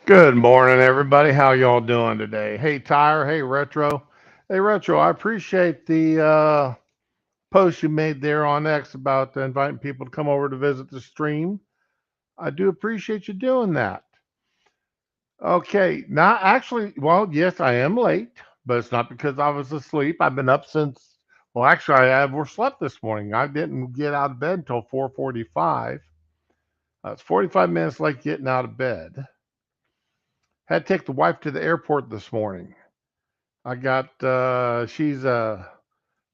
Good morning, everybody. How y'all doing today? Hey, Tyre. Hey, Retro. Hey, Retro. I appreciate the post you made there on X about inviting people to come over to visit the stream. I do appreciate you doing that. Okay, now actually, well, yes, I am late, but it's not because I was asleep. I've been up since. Well, actually, I overslept this morning. I didn't get out of bed until 4:45. I was 45 minutes late getting out of bed. Had to take the wife to the airport this morning. I got she's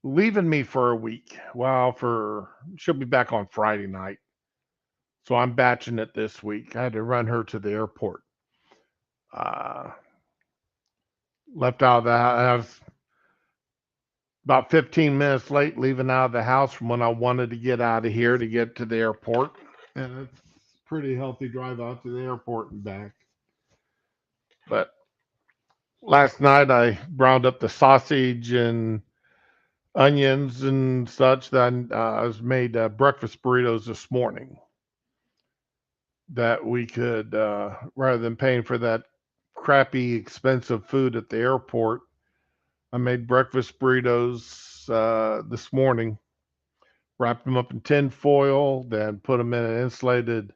leaving me for a week. Well, for she'll be back on Friday night. So I'm batching it this week. I had to run her to the airport. Uh Left out of the house. I was about 15 minutes late leaving out of the house from when I wanted to get out of here to get to the airport. And it's a pretty healthy drive out to the airport and back. But last night I browned up the sausage and onions and such. That I was made breakfast burritos this morning. That we could, rather than paying for that crappy, expensive food at the airport, I made breakfast burritos this morning. Wrapped them up in tin foil, then put them in an insulated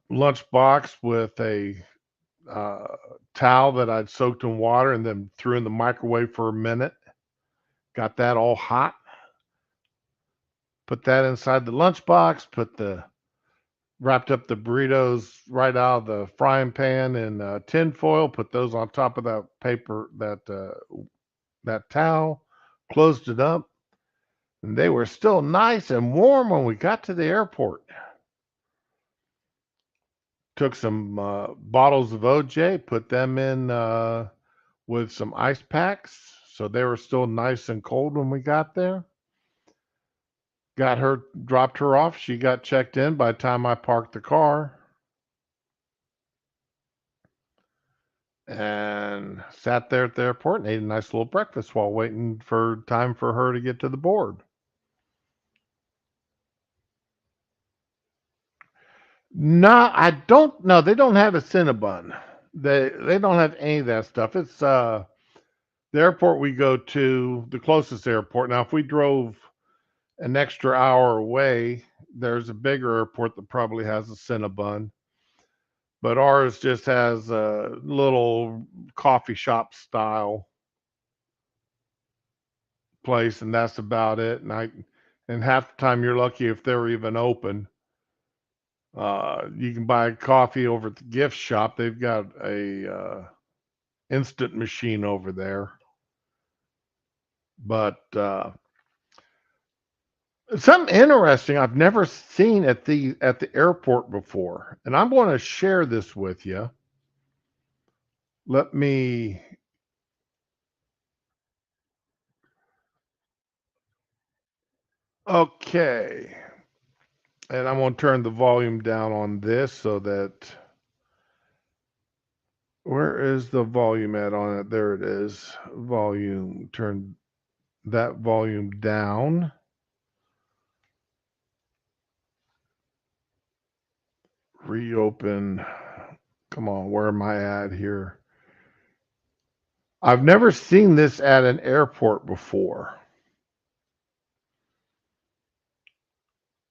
lunch box with a uh, towel that I'd soaked in water, and then threw in the microwave for a minute. Got that all hot. Put that inside the lunchbox. Wrapped up the burritos right out of the frying pan in tin foil. Put those on top of that paper, that towel. Closed it up, and they were still nice and warm when we got to the airport. Took some bottles of OJ, put them in with some ice packs, so they were still nice and cold when we got there. Dropped her off. She got checked in by the time I parked the car, and sat there at the airport and ate a nice little breakfast while waiting for time for her to get to the board. No, I don't. No, they don't have a Cinnabon. They don't have any of that stuff. It's the airport we go to, the closest airport. Now, if we drove an extra hour away, there's a bigger airport that probably has a Cinnabon. But ours just has a little coffee shop style place, and that's about it. And half the time you're lucky if they're even open. You can buy coffee over at the gift shop. They've got a instant machine over there, but something interesting I've never seen at the airport before, and I'm going to share this with you. Let me. Okay, and I'm going to turn the volume down on this so that where is the volume at on it? There it is. Volume. Turn that volume down. Reopen. Come on, where am I at here? I've never seen this at an airport before.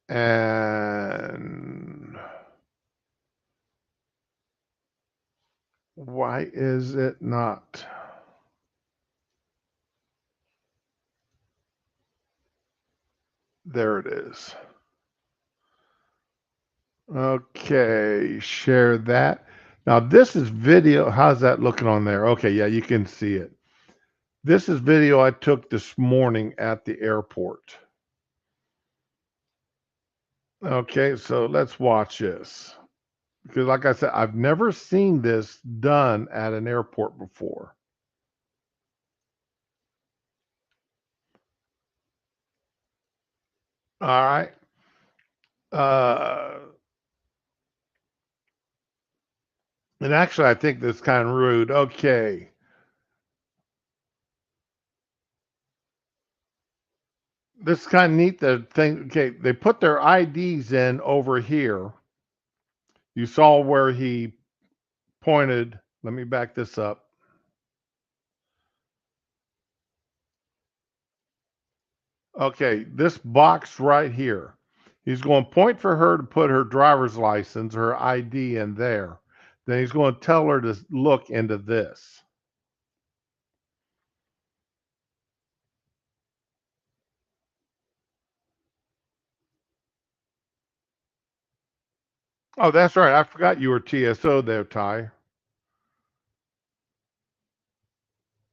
And why is it not? There it is. Okay, share that. Now, this is video. How's that looking on there? Okay, yeah, you can see it. This is video I took this morning at the airport. Okay, so let's watch this. Because, like I said, I've never seen this done at an airport before. All right. Uh, and actually, I think that's kind of rude. Okay. This is kind of neat. The thing, okay, they put their IDs in over here. You saw where he pointed. Let me back this up. Okay, this box right here. He's going to point for her to put her driver's license, her ID in there. Then he's going to tell her to look into this. Oh, that's right. I forgot you were TSO there, Ty.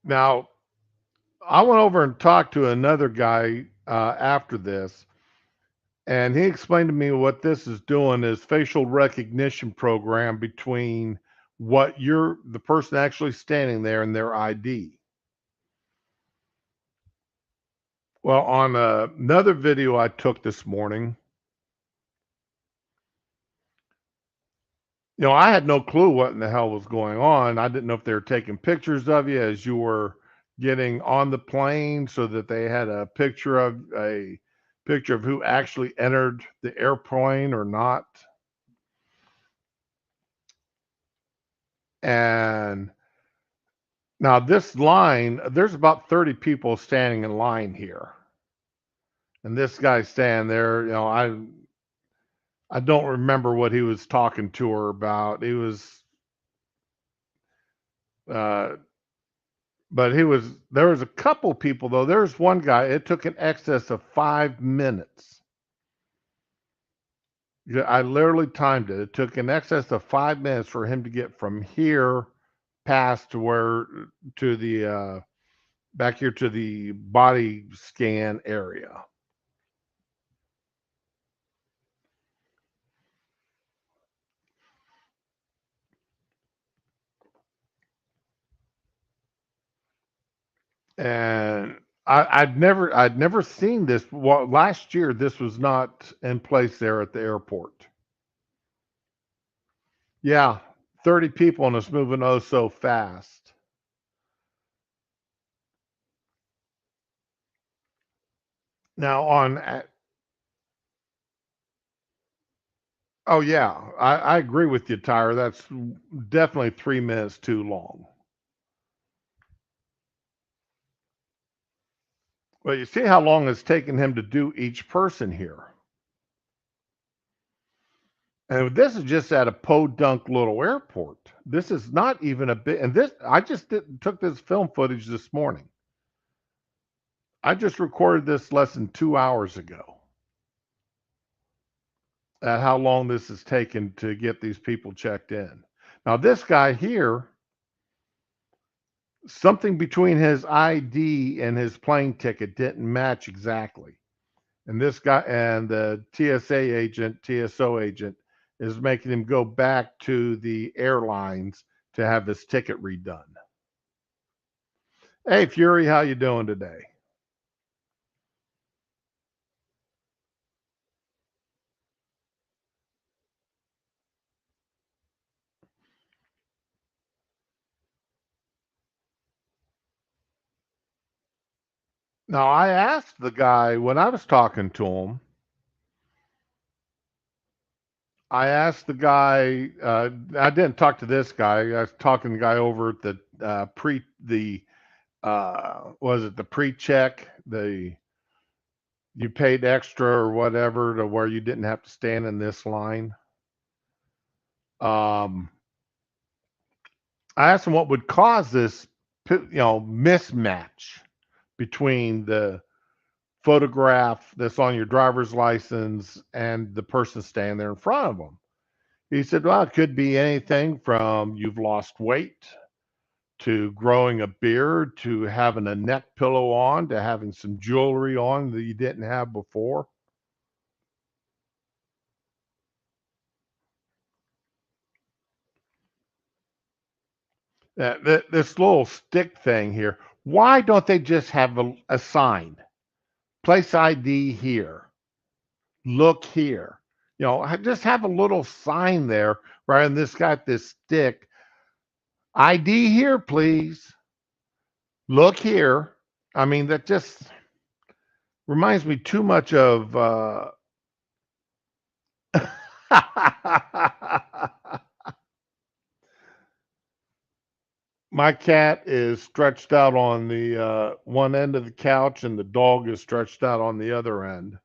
Now, I went over and talked to another guy after this, and he explained to me what this is doing is facial recognition program between what you're the person actually standing there and their ID. Well, on another video I took this morning, I had no clue what in the hell was going on. I didn't know if they were taking pictures of you as you were getting on the plane so that they had a picture of who actually entered the airplane or not. And now this line, there's about 30 people standing in line here. And this guy's standing there, I don't remember what he was talking to her about. He was uh but there was a couple people though. There's one guy, it took an excess of 5 minutes. I literally timed it. It took an excess of 5 minutes for him to get from here past to the back here to the body scan area. And I'd never seen this. Well, last year this was not in place there at the airport. Yeah, 30 people and it's moving oh so fast. Now oh yeah, I agree with you, Tyre. That's definitely 3 minutes too long. Well, you see how long it's taken him to do each person here. And this is just at a podunk little airport. This is not even a bit. And this, I just took this film footage this morning. I just recorded this less than 2 hours ago. At how long this has taken to get these people checked in. Now, this guy here, something between his ID and his plane ticket didn't match exactly. And this guy and the TSO agent, is making him go back to the airlines to have his ticket redone. Hey, Fury, how you doing today? Now, I asked the guy when I was talking to him, I asked the guy, I didn't talk to this guy. I was talking to the guy over at the was it the pre-check? You paid extra or whatever to where you didn't have to stand in this line. I asked him what would cause this, mismatch between the photograph that's on your driver's license and the person standing there in front of them. He said, well, it could be anything from you've lost weight to growing a beard to having a neck pillow on to having some jewelry on that you didn't have before. This little stick thing here, why don't they just have a sign? Place ID here. Look here. Just have a little sign there, right? And this got this stick. ID here, please. Look here. I mean, that just reminds me too much of My cat is stretched out on the one end of the couch, and the dog is stretched out on the other end.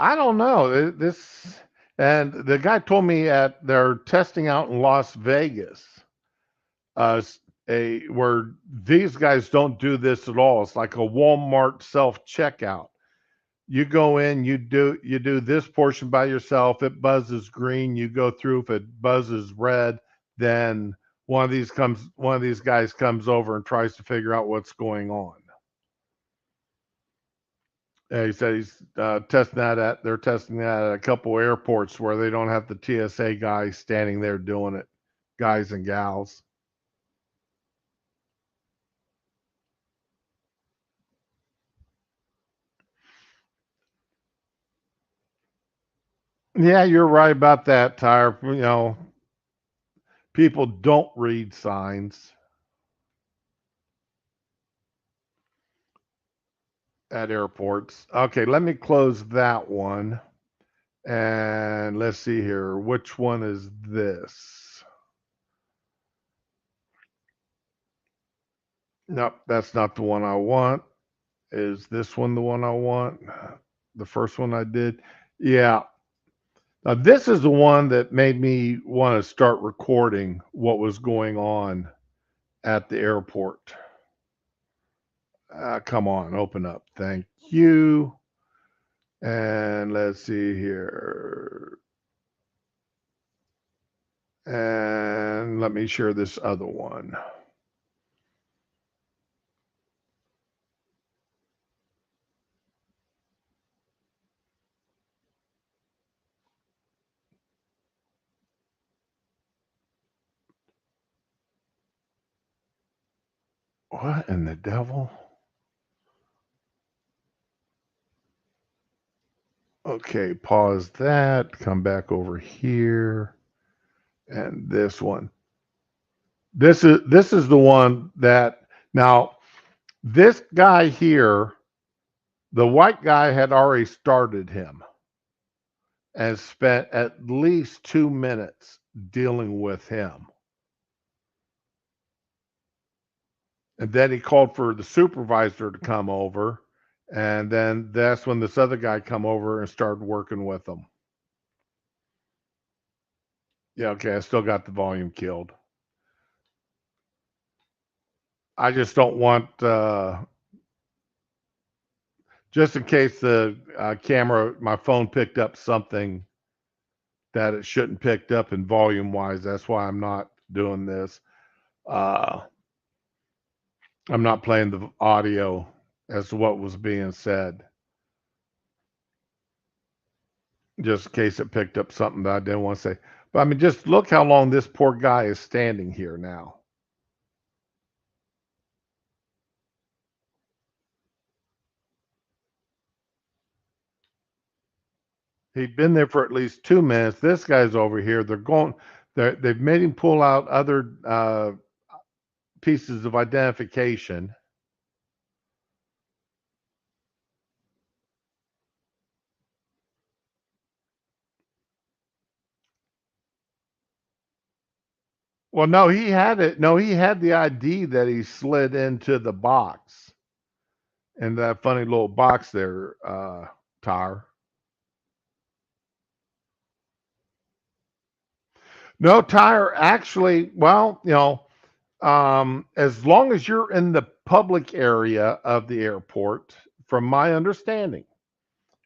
I don't know this, and the guy told me at they're testing out in Las Vegas, a where these guys don't do this at all. It's like a Walmart self checkout. You go in, you do this portion by yourself. It buzzes green. You go through. If it buzzes red, then one of these guys comes over and tries to figure out what's going on. He said he's testing that at they're testing that at a couple airports where they don't have the TSA guys standing there doing it, guys and gals. Yeah, you're right about that, Tyre. People don't read signs at airports. Okay, let me close that one. And let's see here. Which one is this? Nope, that's not the one I want. Is this one the one I want? The first one I did? Yeah. Now, this is the one that made me want to start recording what was going on at the airport. Come on, open up. Thank you. And let's see here. And let me share this other one. What in the devil? Okay, pause that. Come back over here. And this one. This is the one that now this guy here, the white guy had already started him and spent at least 2 minutes dealing with him. And then he called for the supervisor to come over. And then that's when this other guy come over and started working with him. Yeah, okay, I still got the volume killed. I just don't want, just in case the camera, my phone picked up something that it shouldn't picked up in volume wise. That's why I'm not doing this. Uh, I'm not playing the audio as to what was being said, just in case it picked up something that I didn't want to say. But I mean, just look how long this poor guy is standing here now. He'd been there for at least 2 minutes. This guy's over here. They've made him pull out other pieces of identification. Well, no, he had it. No, he had the ID that he slid into the box, in that funny little box there, Tyre. No, Tyre, actually, well, as long as you're in the public area of the airport, from my understanding,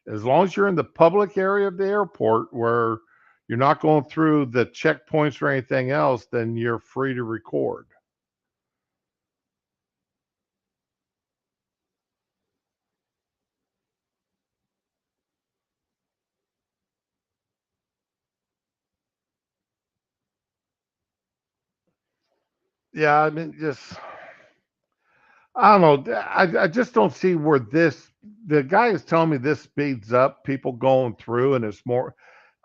as long as you're in the public area of the airport where you're not going through the checkpoints or anything else, then you're free to record. Yeah, I mean, I don't know. I just don't see where the guy is telling me this speeds up people going through and it's more,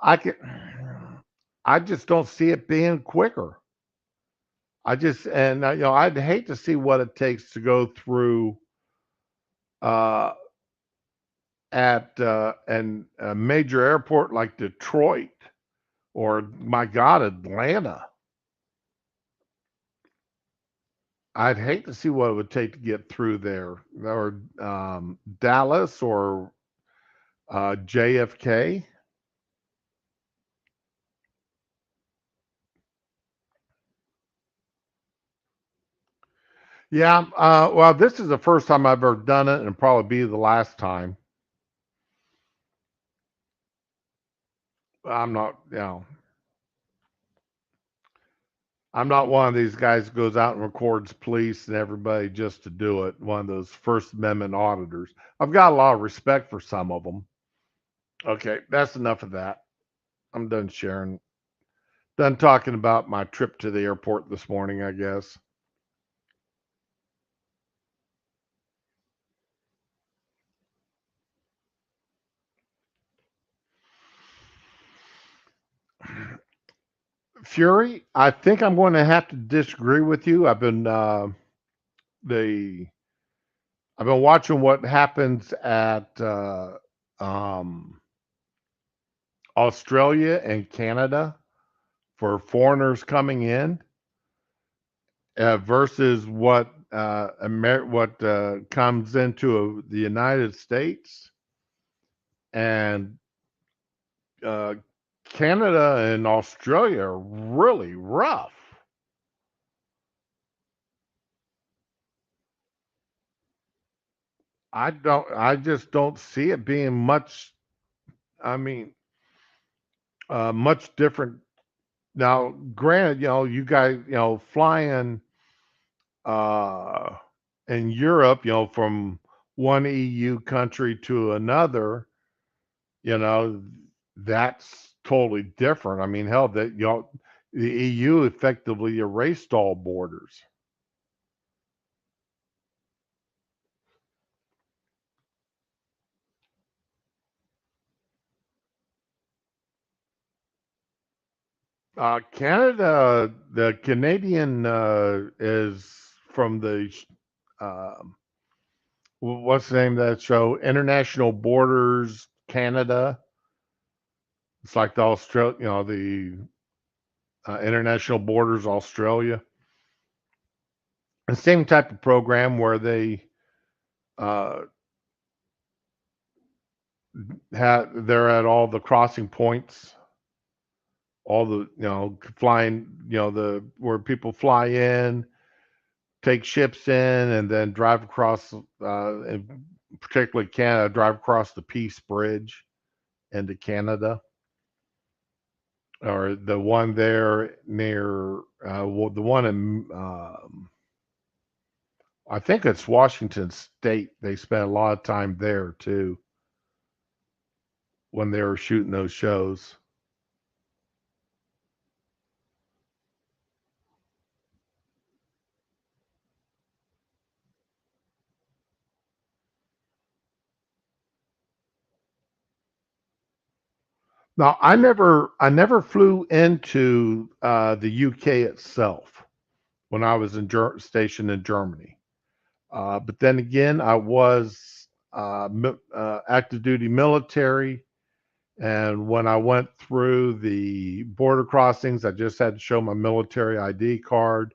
I can, I just don't see it being quicker. I'd hate to see what it takes to go through uh, at a major airport like Detroit or, my God, Atlanta. I'd hate to see what it would take to get through there, or Dallas, or JFK. Yeah. Well, this is the first time I've ever done it, and probably be the last time. I'm not, I'm not one of these guys who goes out and records police and everybody just to do it. One of those First Amendment auditors. I've got a lot of respect for some of them. Okay, that's enough of that. I'm done sharing. Done talking about my trip to the airport this morning, I guess. Fury, I think I'm going to have to disagree with you. The I've been watching what happens at um, Australia and Canada for foreigners coming in, versus what comes into the United States, and uh, Canada and Australia are really rough. I just don't see it being much. I mean, much different. Now, granted, you guys, flying uh, in Europe, from one EU country to another, you know, that's totally different. I mean, hell, the EU effectively erased all borders. Canada, the Canadian is from the um, what's the name of that show? International Borders Canada. It's like the Australia, the International Borders Australia. The same type of program where they uh, they're at all the crossing points, all the flying, the where people fly in, take ships in, and then drive across, and particularly Canada, drive across the Peace Bridge into Canada, or the one there near the one in I think it's Washington State. They spent a lot of time there too when they were shooting those shows. Now, I never flew into the UK itself when I was stationed in Germany. But then again, I was active duty military, and when I went through the border crossings, I just had to show my military ID card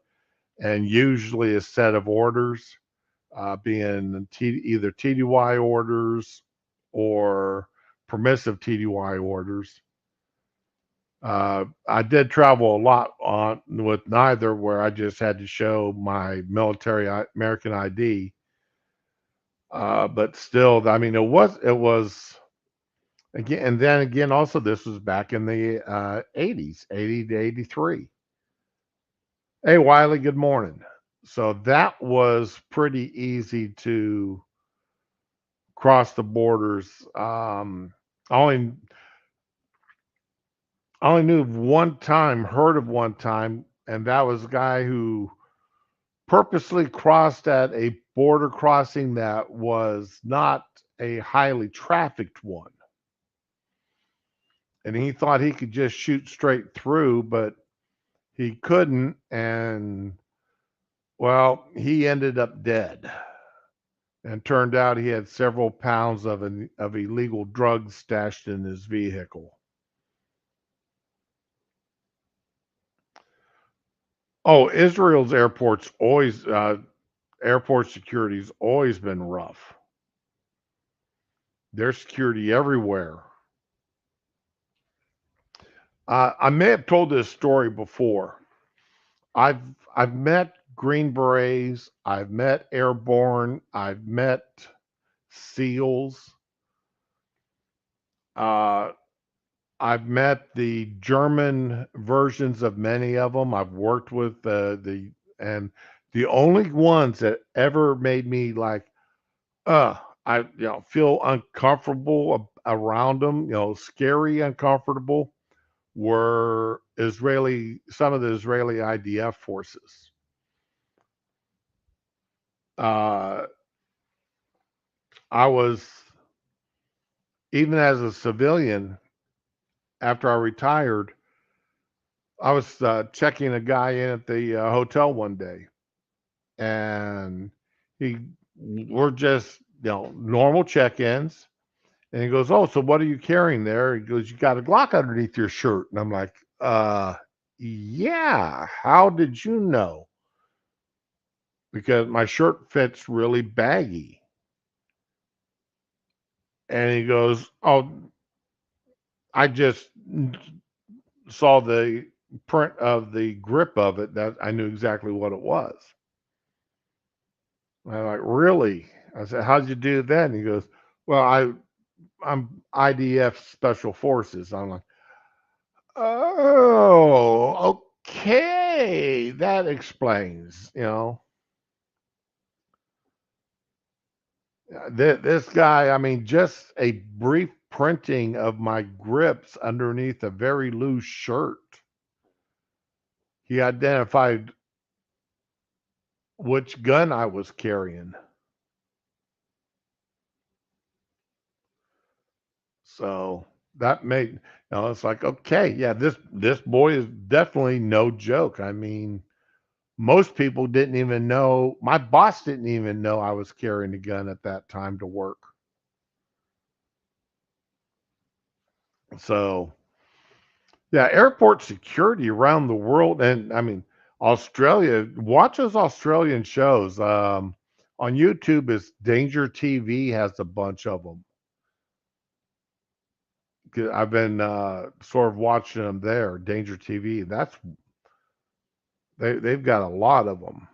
and usually a set of orders, being either TDY orders or permissive TDY orders. I did travel a lot on with neither, where I just had to show my military American ID. But still, I mean, it was again, and then again, also this was back in the 80s, 80 to 83. Hey, Wiley, good morning. So that was pretty easy to cross the borders. I only I only knew of one time, heard of one time, and that was a guy who purposely crossed at a border crossing that was not a highly trafficked one. And he thought he could just shoot straight through, but he couldn't. And Well, he ended up dead, and turned out he had several pounds of illegal drugs stashed in his vehicle. Oh, Israel's airport security's always been rough. There's security everywhere. I may have told this story before. I've I've met Green Berets, I've met Airborne, I've met SEALs. Uh, I've met the German versions of many of them. I've worked with and the only ones that ever made me like, uh, I feel uncomfortable around them, scary, uncomfortable, were some of the Israeli IDF forces. Uh, I was, even as a civilian, after I retired, I was checking a guy in at the hotel one day, and he, we're just, normal check-ins. And he goes, "Oh, so what are you carrying there?" He goes, "You got a Glock underneath your shirt." And I'm like, yeah, how did you know? Because my shirt fits really baggy. And he goes, "Oh, I just saw the print of the grip of it, that I knew exactly what it was." And I'm like, "Really?" I said, "How'd you do that?" And he goes, "Well, I'm IDF Special Forces." I'm like, "Oh, okay, that explains." This guy, I mean, just a brief printing of my grips underneath a very loose shirt. He identified which gun I was carrying. So that made, it's like, okay, yeah, this boy is definitely no joke. I mean, most people didn't even know, my boss didn't even know I was carrying a gun at that time to work. So, yeah, airport security around the world, and I mean, Australia, watch those Australian shows. On YouTube, is Danger TV has a bunch of them. I've been sort of watching them there, Danger TV. They've got a lot of them.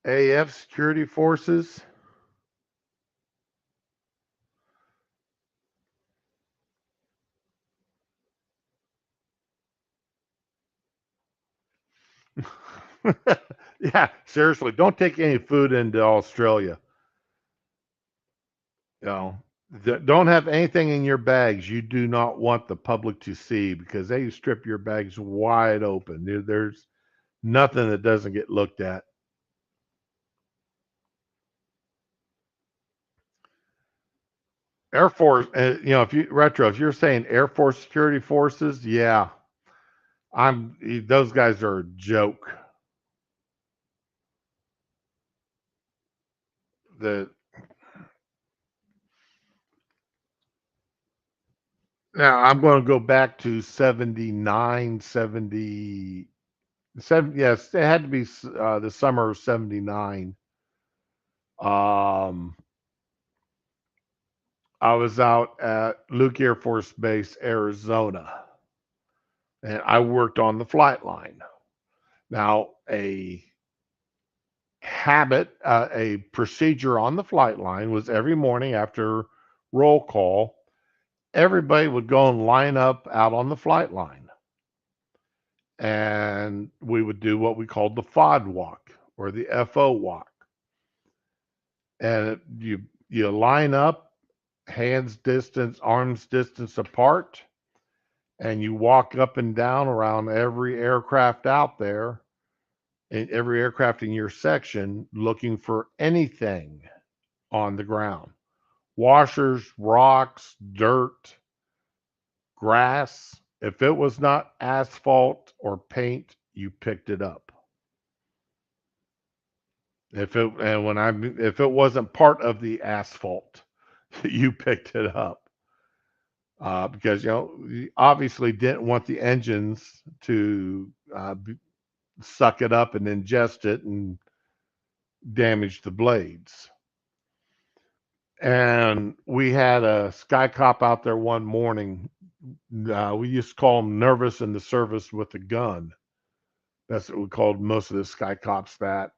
AF security forces. Yeah, seriously, don't take any food into Australia. You know, don't have anything in your bags you do not want the public to see, because they strip your bags wide open. There's nothing that doesn't get looked at. Air Force, if you're saying Air Force security forces, yeah, those guys are a joke. The Now I'm going to go back to 79, 77. Yes, it had to be the summer of 79. Um, I was out at Luke Air Force Base, Arizona, and I worked on the flight line. Now, a procedure on the flight line was every morning after roll call, everybody would go and line up out on the flight line. And we would do what we called the FOD walk, or the FO walk. And you line up, hands distance, arms distance apart, and you walk up and down around every aircraft out there, in every aircraft in your section looking for anything on the ground. Washers, rocks, dirt, grass. If it was not asphalt or paint, you picked it up. If it wasn't part of the asphalt, you picked it up. Because you obviously didn't want the engines to suck it up and ingest it and damage the blades. And we had a sky cop out there one morning. We used to call him nervous in the service with a gun. That's what we called most of the sky cops. That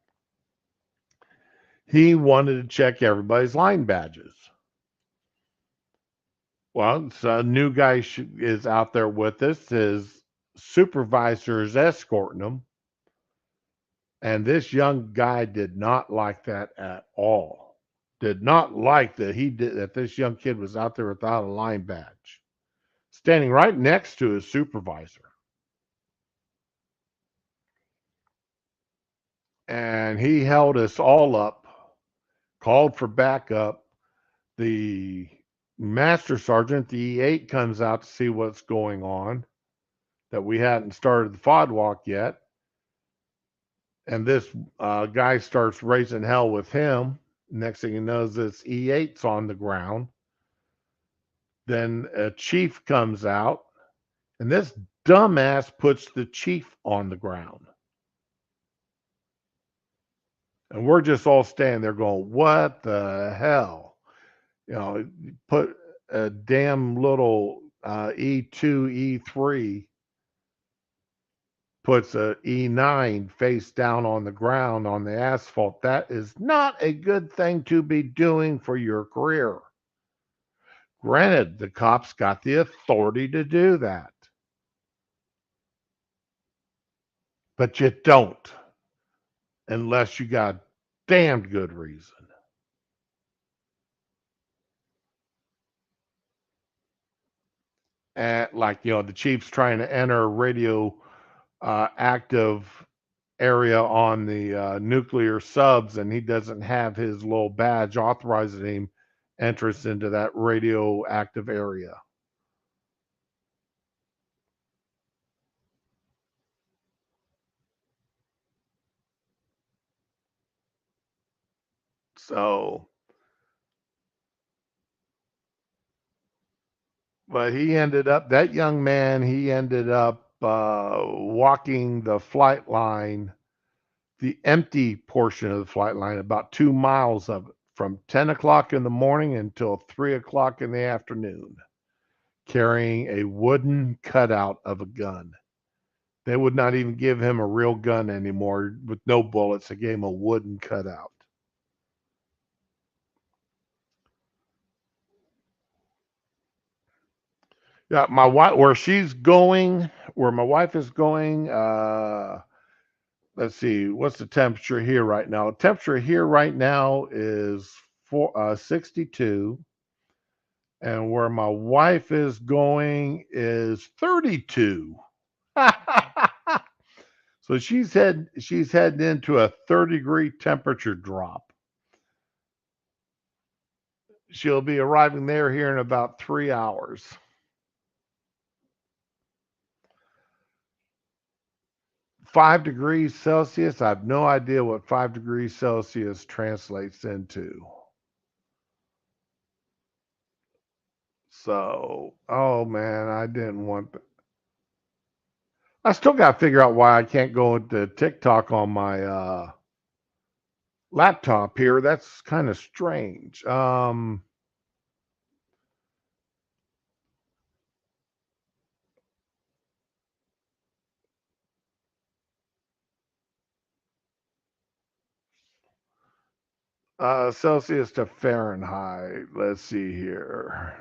he wanted to check everybody's line badges. Well, so a new guy is out there with us. His supervisor is escorting him. And this young guy did not like that at all. Did not like that this young kid was out there without a line badge, standing right next to his supervisor. And he held us all up, called for backup. The master sergeant, the E8, comes out to see what's going on, that we hadn't started the FOD walk yet. And this guy starts raising hell with him. Next thing he knows, this E8's on the ground. Then a chief comes out, and this dumbass puts the chief on the ground. And we're just all standing there going, what the hell? Put a damn little E2, E3, puts a E9 face down on the ground on the asphalt. That is not a good thing to be doing for your career. Granted, the cops got the authority to do that. But you don't, unless you got damned good reason. And the chief's trying to enter a radio active area on the nuclear subs, and he doesn't have his little badge authorizing him entrance into that radioactive area. So, but that young man, he ended up walking the flight line, the empty portion of the flight line, about 2 miles of it, from 10 o'clock in the morning until 3 o'clock in the afternoon, carrying a wooden cutout of a gun. They would not even give him a real gun anymore with no bullets. They gave him a wooden cutout. Yeah, my wife, where my wife is going, let's see, what's the temperature here right now? The temperature here right now is 62, and where my wife is going is 32. So she's heading into a 30-degree temperature drop. She'll be arriving there here in about 3 hours. 5 degrees Celsius. I have no idea what 5 degrees Celsius translates into. So, oh man, I didn't want that. I still got to figure out why I can't go into TikTok on my laptop here. That's kind of strange. Celsius to Fahrenheit. Let's see here.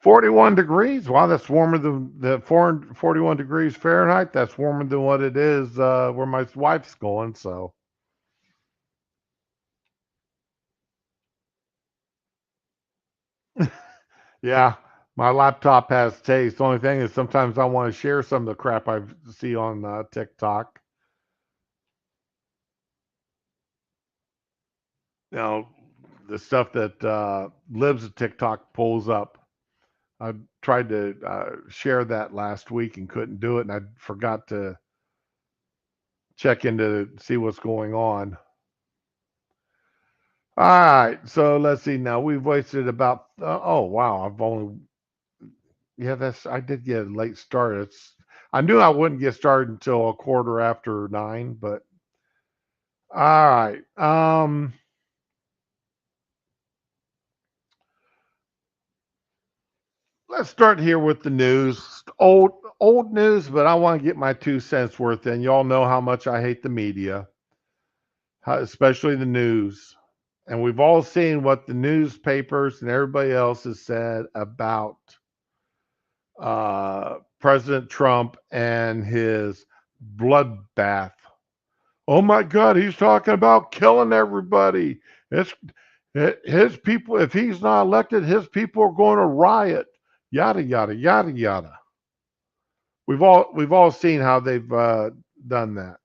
41 degrees. Wow, that's warmer than the 41 degrees Fahrenheit. That's warmer than what it is where my wife's going. So, yeah, My laptop has taste. The only thing is sometimes I want to share some of the crap I see on TikTok. You know, the stuff that Libs of TikTok pulls up. I tried to share that last week and couldn't do it, and I forgot to check into see what's going on. All right, so let's see. Now we've wasted about. Oh wow, I've only. Yeah, that's. I did get a late start. It's. I knew I wouldn't get started until a quarter after 9, but all right. Let's start here with the news. Old news, but I want to get my 2 cents worth in. Y'all know how much I hate the media, especially the news. And we've all seen what the newspapers and everybody else has said about President Trump and his bloodbath. Oh my God, he's talking about killing everybody. It's his people. If he's not elected, his people are going to riot. Yada yada yada yada. We've all seen how they've done that.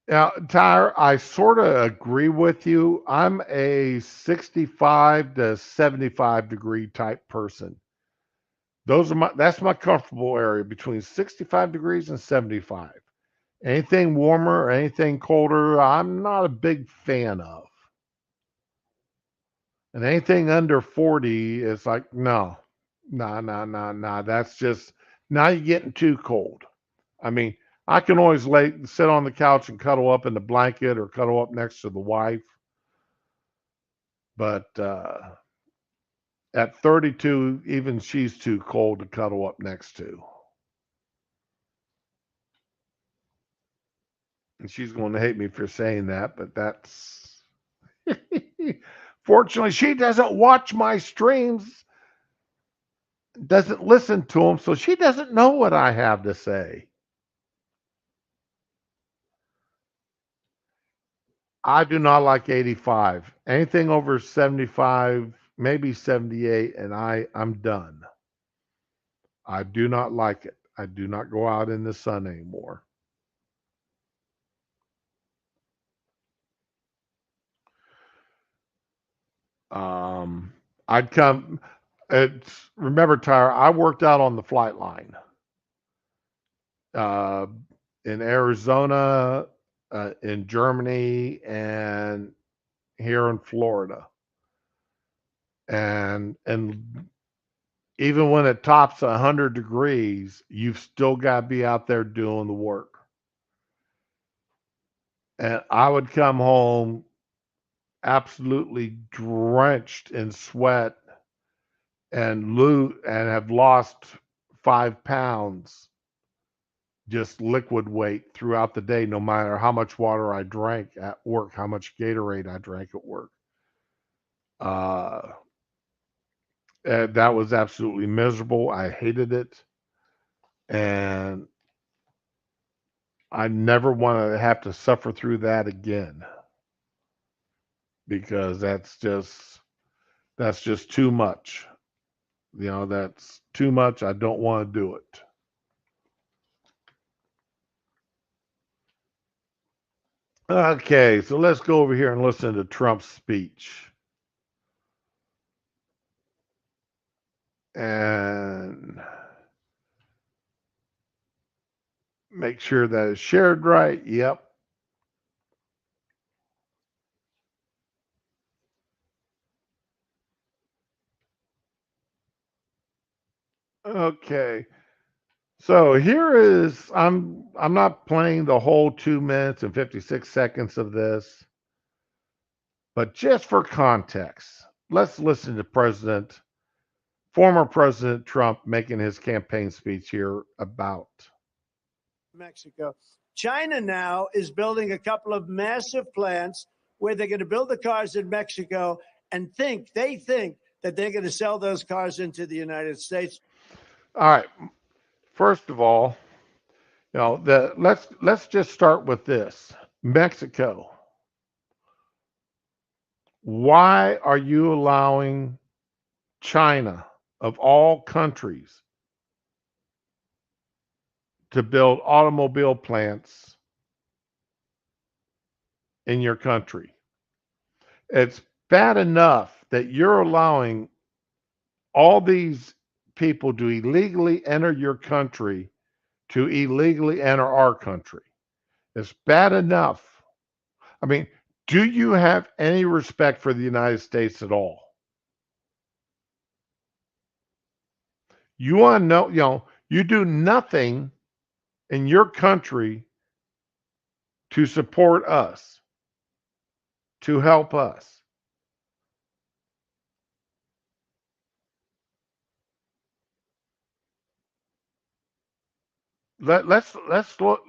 Now, Tyre, I sort of agree with you. I'm a 65 to 75 degree type person. That's my comfortable area between 65 degrees and 75. Anything warmer or anything colder, I'm not a big fan of. And anything under 40 is like, no, nah, nah, nah, nah. That's just, now you're getting too cold. I mean, I can always sit on the couch and cuddle up in the blanket or cuddle up next to the wife. But at 32, even she's too cold to cuddle up next to. And she's going to hate me for saying that, but that's. Fortunately, she doesn't watch my streams, doesn't listen to them, so she doesn't know what I have to say. I do not like 85. Anything over 75, maybe 78, and I'm done. I do not like it. I do not go out in the sun anymore. Um, I'd come. It's remember, Tyre. I worked out on the flight line uh, in Arizona, in Germany, and here in Florida. And even when it tops 100 degrees, you've still got to be out there doing the work. And I would come home absolutely drenched in sweat and have lost 5 pounds just liquid weight throughout the day, no matter how much water I drank at work, how much Gatorade I drank at work. Uh, that was absolutely miserable. I hated it. And I never want to have to suffer through that again because that's just too much. That's too much. I don't want to do it. Okay, so let's go over here and listen to Trump's speech. And make sure that it's shared right. Yep. Okay. So here is I'm not playing the whole 2 minutes and 56 seconds of this, but just for context, let's listen to former President Trump making his campaign speech here about Mexico. China now is building a couple of massive plants where they're going to build the cars in Mexico and they think that they're going to sell those cars into the United States. All right. First of all, let's just start with this. Mexico. Why are you allowing China, of all countries, to build automobile plants in your country? It's bad enough that you're allowing all these people to illegally enter your country, to illegally enter our country. It's bad enough. I mean, do you have any respect for the United States at all? You want to know, you do nothing in your country to support us, to help us. Let's look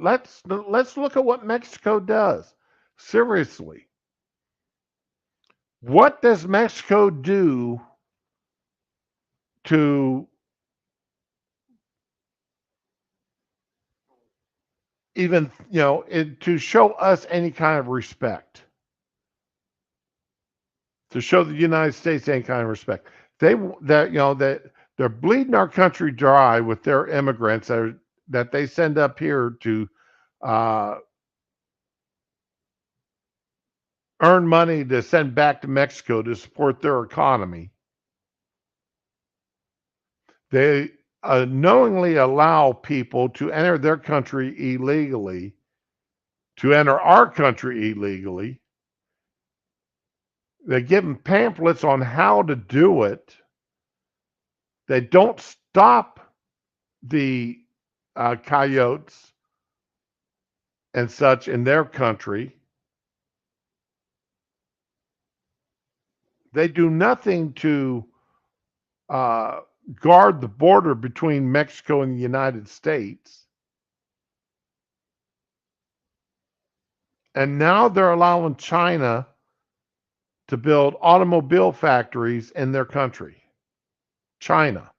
at what Mexico does. Seriously, what does Mexico do to even to show us any kind of respect, to show the United States any kind of respect? That they're bleeding our country dry with their immigrants that they send up here to uh, earn money to send back to Mexico to support their economy. They knowingly allow people to enter their country illegally, to enter our country illegally. They give them pamphlets on how to do it. They don't stop the coyotes and such in their country. They do nothing to guard the border between Mexico and the United States. And now they're allowing China to build automobile factories in their country. China.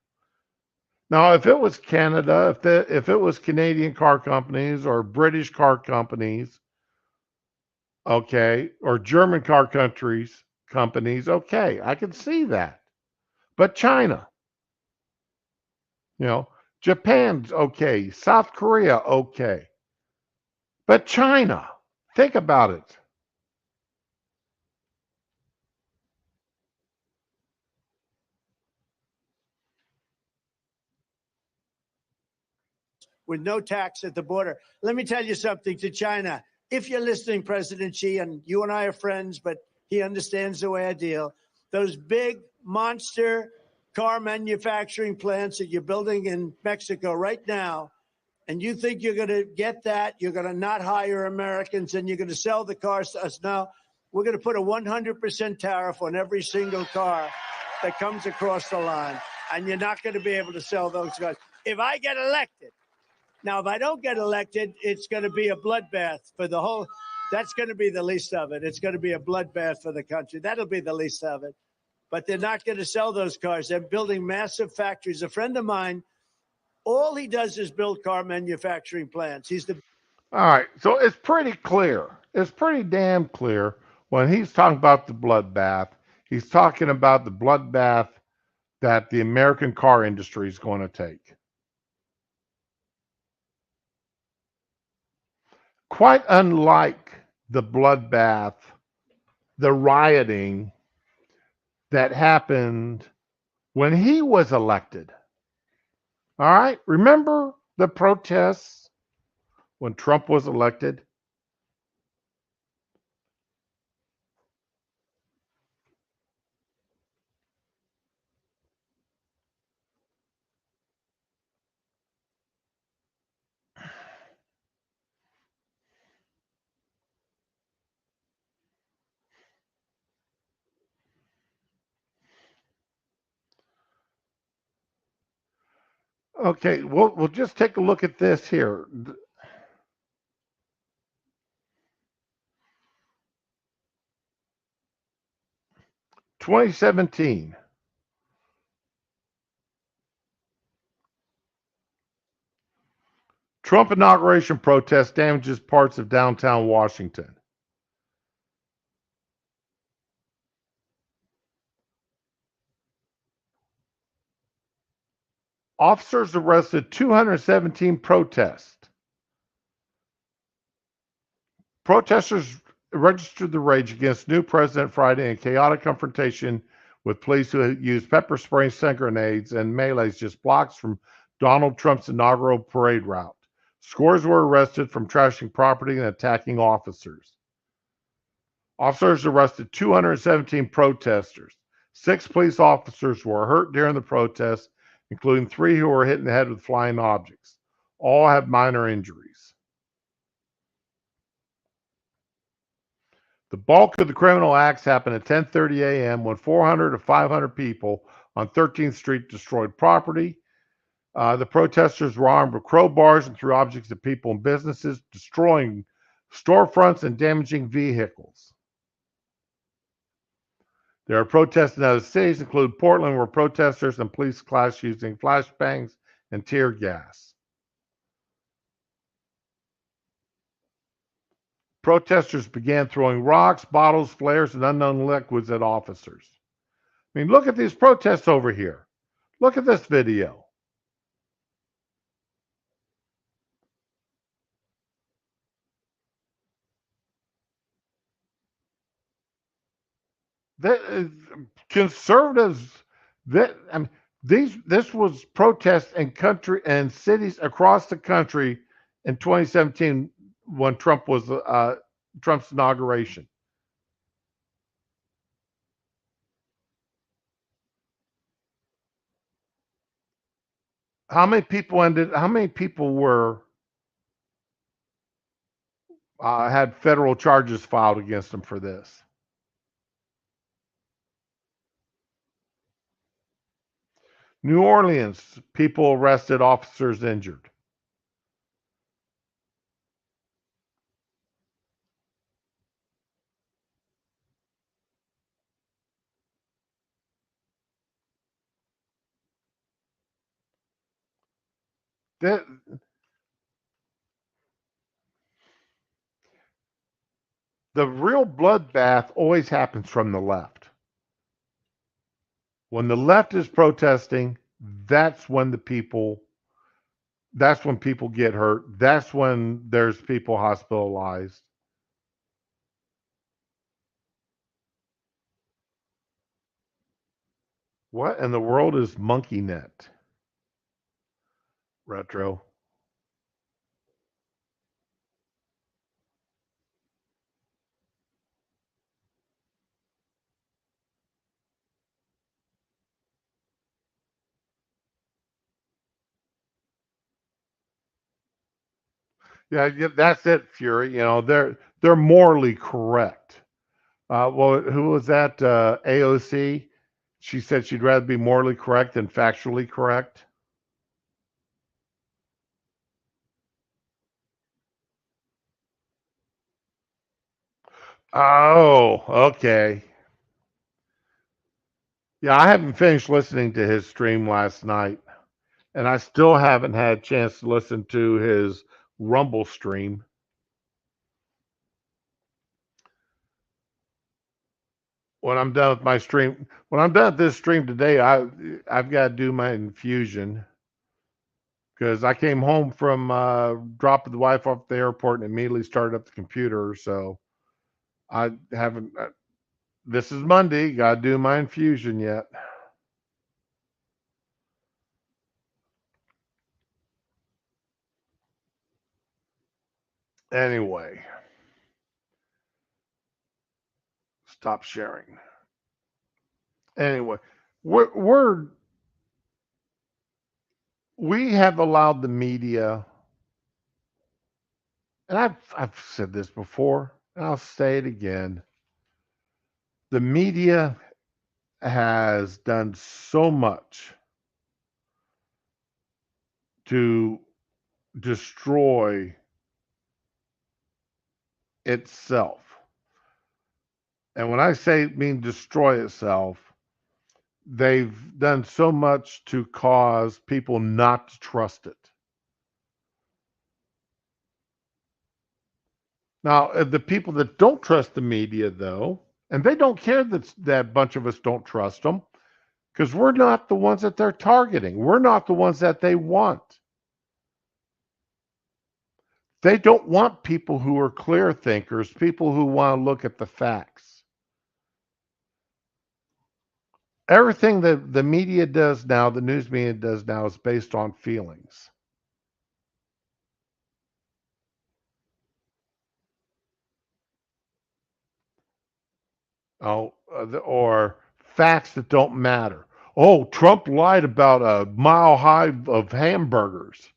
Now, if it was Canada, if it was Canadian car companies or British car companies, okay, or German car companies, okay, I can see that. But China, you know, Japan's okay, South Korea, okay. But China, think about it. With no tax at the border. Let me tell you something to China. If you're listening, President Xi, and you and I are friends, but he understands the way I deal, those big monster car manufacturing plants that you're building in Mexico right now, and you think you're going to get that, you're going to not hire Americans, and you're going to sell the cars to us. Now, we're going to put a 100% tariff on every single car that comes across the line, and you're not going to be able to sell those cars. If I get elected, now, if I don't get elected, it's going to be a bloodbath for the whole. That's going to be the least of it. It's going to be a bloodbath for the country. That'll be the least of it. But they're not going to sell those cars. They're building massive factories. A friend of mine, all he does is build car manufacturing plants. He's the. All right, so it's pretty clear. It's pretty damn clear when he's talking about the bloodbath. He's talking about the bloodbath that the American car industry is going to take. Quite unlike the bloodbath, the rioting that happened when he was elected. All right, remember the protests when Trump was elected? Okay, we'll just take a look at this here. 2017. Trump inauguration protest damages parts of downtown Washington. Officers arrested 217 protests. Protesters registered the rage against new President Friday in chaotic confrontation with police who used pepper spray, stun grenades, and melees just blocks from Donald Trump's inaugural parade route. Scores were arrested from trashing property and attacking officers. Officers arrested 217 protesters. 6 police officers were hurt during the protest, including 3 who were hit in the head with flying objects. All have minor injuries. The bulk of the criminal acts happened at 10:30 a.m. when 400 to 500 people on 13th Street destroyed property. The protesters were armed with crowbars and threw objects at people and businesses, destroying storefronts and damaging vehicles. There are protests in other cities, including Portland, where protesters and police clashed using flashbangs and tear gas. Protesters began throwing rocks, bottles, flares, and unknown liquids at officers. I mean, look at these protests over here. Look at this video. Conservatives, this was protests in country and cities across the country in 2017 when Trump was Trump's inauguration. How many people were had federal charges filed against them for this? New Orleans, people arrested, officers injured. The real bloodbath always happens from the left. When the left is protesting, that's when people get hurt. That's when there's people hospitalized. What in the world is MonkeyNet? Retro. Yeah, that's it, Fury. You know, they're morally correct. Well, who was that? AOC. She said she'd rather be morally correct than factually correct. Oh, okay. Yeah, I haven't finished listening to his stream last night, and I still haven't had a chance to listen to his Rumble stream. When I'm done with my stream, when I'm done with this stream today, I've got to do my infusion because I came home from dropping the wife off at the airport and immediately started up the computer. So I haven't. This is Monday. Got to do my infusion yet. Anyway, stop sharing. Anyway, we have allowed the media, and I've said this before, and I'll say it again. The media has done so much to destroy itself. And when I say mean destroy itself, they've done so much to cause people not to trust it. Now, the people that don't trust the media, though, and they don't care that a bunch of us don't trust them, because we're not the ones that they're targeting. We're not the ones that they want. They don't want people who are clear thinkers, people who want to look at the facts. Everything that the media does now, the news media does now, is based on feelings. Or facts that don't matter. Oh, Trump lied about a mile high of hamburgers.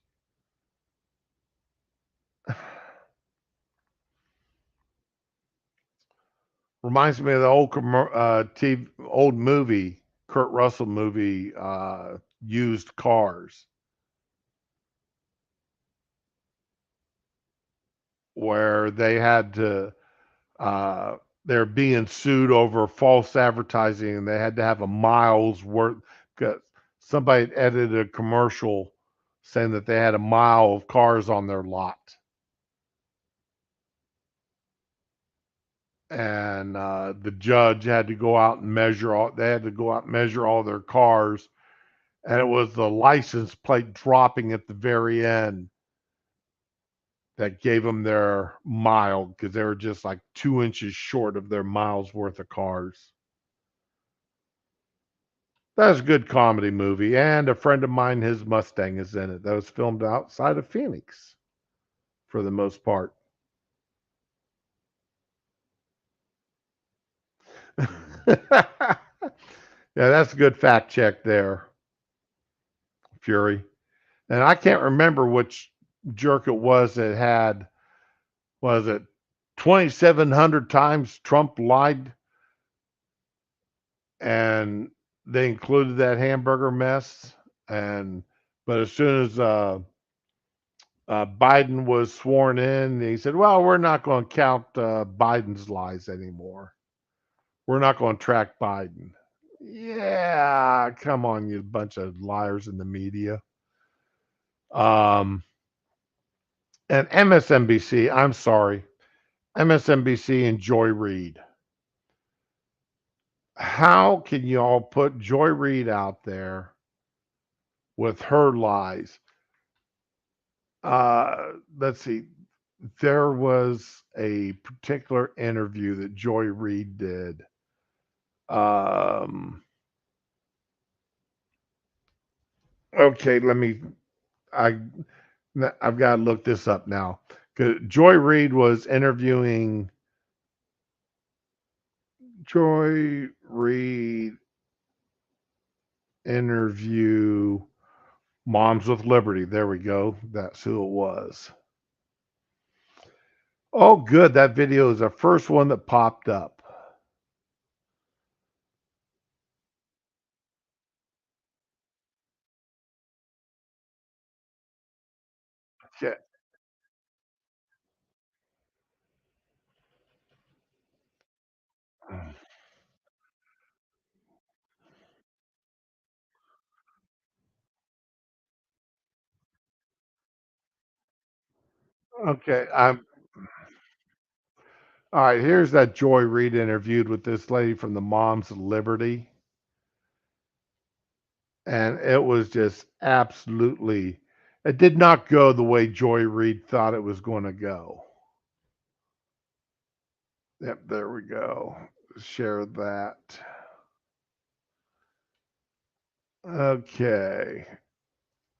Reminds me of the old movie, Kurt Russell movie, Used Cars, where they had to, they're being sued over false advertising, and they had to have a mile's worth. Somebody edited a commercial saying that they had a mile of cars on their lot. And the judge had to go out and measure all. They had to go out and measure all their cars, and it was the license plate dropping at the very end that gave them their mile, because they were just like 2 inches short of their miles worth of cars. That was a good comedy movie, and a friend of mine, his Mustang is in it. That was filmed outside of Phoenix for the most part. Yeah, that's a good fact check there, Fury. And I can't remember which jerk it was that had, was it 2,700 times Trump lied, and they included that hamburger mess. But as soon as Biden was sworn in, he said, "Well, we're not going to count Biden's lies anymore. We're not going to track Biden." Yeah, come on, you bunch of liars in the media. And MSNBC, I'm sorry, MSNBC and Joy Reid. How can y'all put Joy Reid out there with her lies? Let's see. There was a particular interview that Joy Reid did. Okay, I've got to look this up now. Joy Reid was interviewing Joy Reid interview Moms with Liberty. There we go. That's who it was. Oh, good. That video is the first one that popped up. Okay. Okay. All right. Here's that Joy Reid interviewed with this lady from the Moms of Liberty. And it was just absolutely, it did not go the way Joy Reid thought it was going to go. Yep, there we go. Share that. Okay.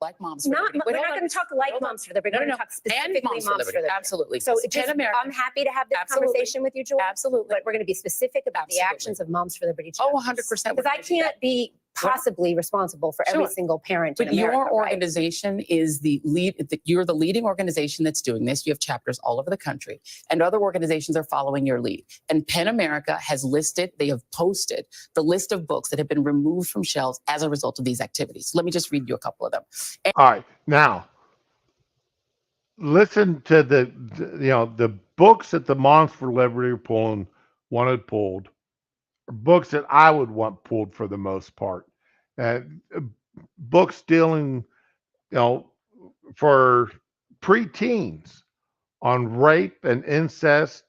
Like Moms for Liberty. We're not going to talk like Moms for Liberty. We're going to talk specifically Moms for Liberty. Absolutely. So I'm happy to have this conversation with you, Joy. Absolutely. But we're going to be specific about the actions of Moms for Liberty. Oh, 100%. Because I can't be possibly responsible for every single parent in But America, your organization is the lead. You're the leading organization that's doing this. You have chapters all over the country, and other organizations are following your lead. And PEN America has listed, they have posted the list of books that have been removed from shelves as a result of these activities. Let me just read you a couple of them. All right. Now, listen to the books that the Moms for Liberty are wanted pulled, are books that I would want pulled for the most part. Books dealing, for preteens on rape and incest,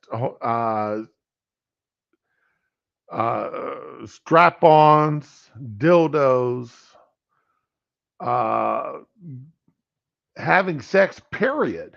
strap-ons, dildos, uh, having sex, period.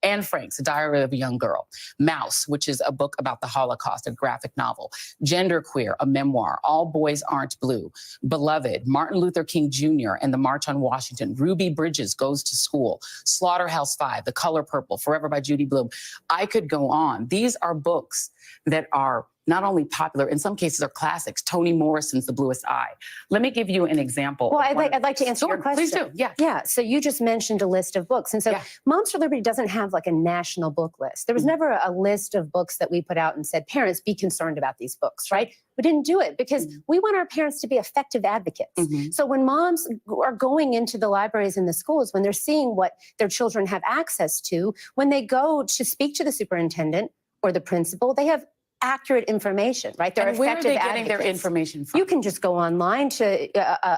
Anne Frank's Diary of a Young Girl, Mouse, which is a book about the Holocaust, a graphic novel, Genderqueer, a memoir, All Boys Aren't Blue, Beloved, Martin Luther King Jr. and the March on Washington, Ruby Bridges Goes to School, Slaughterhouse-Five, The Color Purple, Forever by Judy Blume. I could go on. These are books that are not only popular, in some cases are classics. Toni Morrison's The Bluest Eye. Let me give you an example. Well, I'd like to answer your question. Please do. Yeah. Yeah. So you just mentioned a list of books. And so Moms for Liberty doesn't have like a national book list. There was never a list of books that we put out and said, parents, be concerned about these books, right? We didn't do it because we want our parents to be effective advocates. So when moms are going into the libraries and the schools, when they're seeing what their children have access to, when they go to speak to the superintendent or the principal, they have accurate information, right? They're And where are effective they getting their advocates. information from? You can just go online to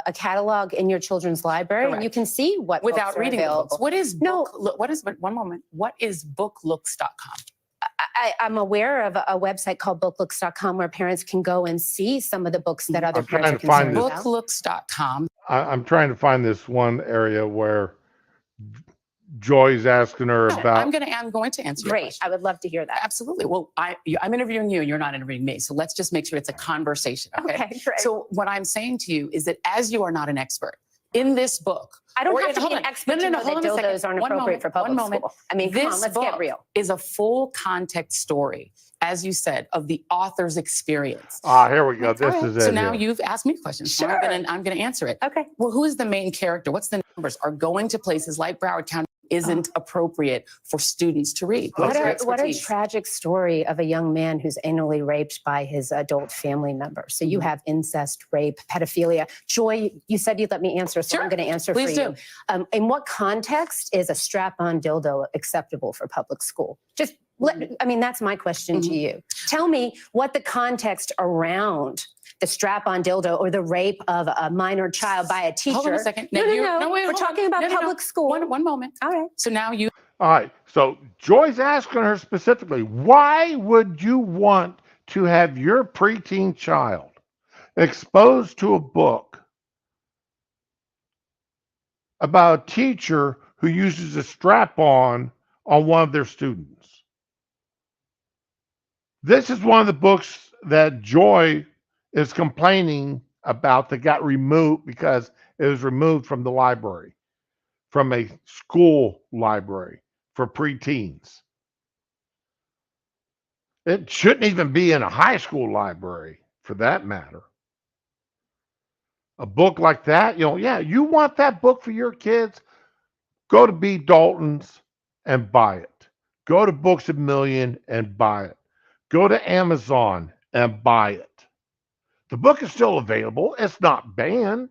a catalog in your children's library, and you can see what without books are reading the available. books. What is No. what is one moment? What is booklooks.com? I'm aware of a website called booklooks.com where parents can go and see some of the books that other I'm parents are trying to find concerned this. about. Booklooks.com. I'm trying to find this one area where Joy's asking her about. I'm going to answer your Great. question. I would love to hear that. Absolutely. Well, I'm interviewing you. You're not interviewing me. So let's just make sure it's a conversation. Okay. Great. So what I'm saying to you is that as you are not an expert in this book, I don't or have to hold be on. an expert No, to know hold that on a second. dildos aren't One appropriate for public moment. school. I mean, come This on, let's book get real. is a full context story, as you said, of the author's experience. Here we go. This right. is it. So now here. you've asked me questions. So Sure. I'm going to answer it. Okay. Well, who is the main character? What's the numbers? Are going to places like Broward County isn't appropriate for students to read. What What's your a expertise? tragic story of a young man who's anally raped by his adult family member. So you have incest, rape, pedophilia. Joy, you said you'd let me answer, so Sure. I'm going to answer Please for do. you. In what context is a strap-on dildo acceptable for public school? Just I mean, that's my question to you. Tell me what the context around the strap-on dildo or the rape of a minor child by a teacher. Hold on a second. No, Now, wait, We're hold on. talking about No, no, no. public school. One moment. All right. So now you All right. So Joy's asking her specifically, why would you want to have your preteen child exposed to a book about a teacher who uses a strap-on one of their students? This is one of the books that Joy is complaining about that got removed because it was removed from the library, from a school library for preteens. It shouldn't even be in a high school library for that matter. A book like that, you want that book for your kids, go to B. Dalton's and buy it. Go to Books A Million and buy it. Go to Amazon and buy it. The book is still available. It's not banned.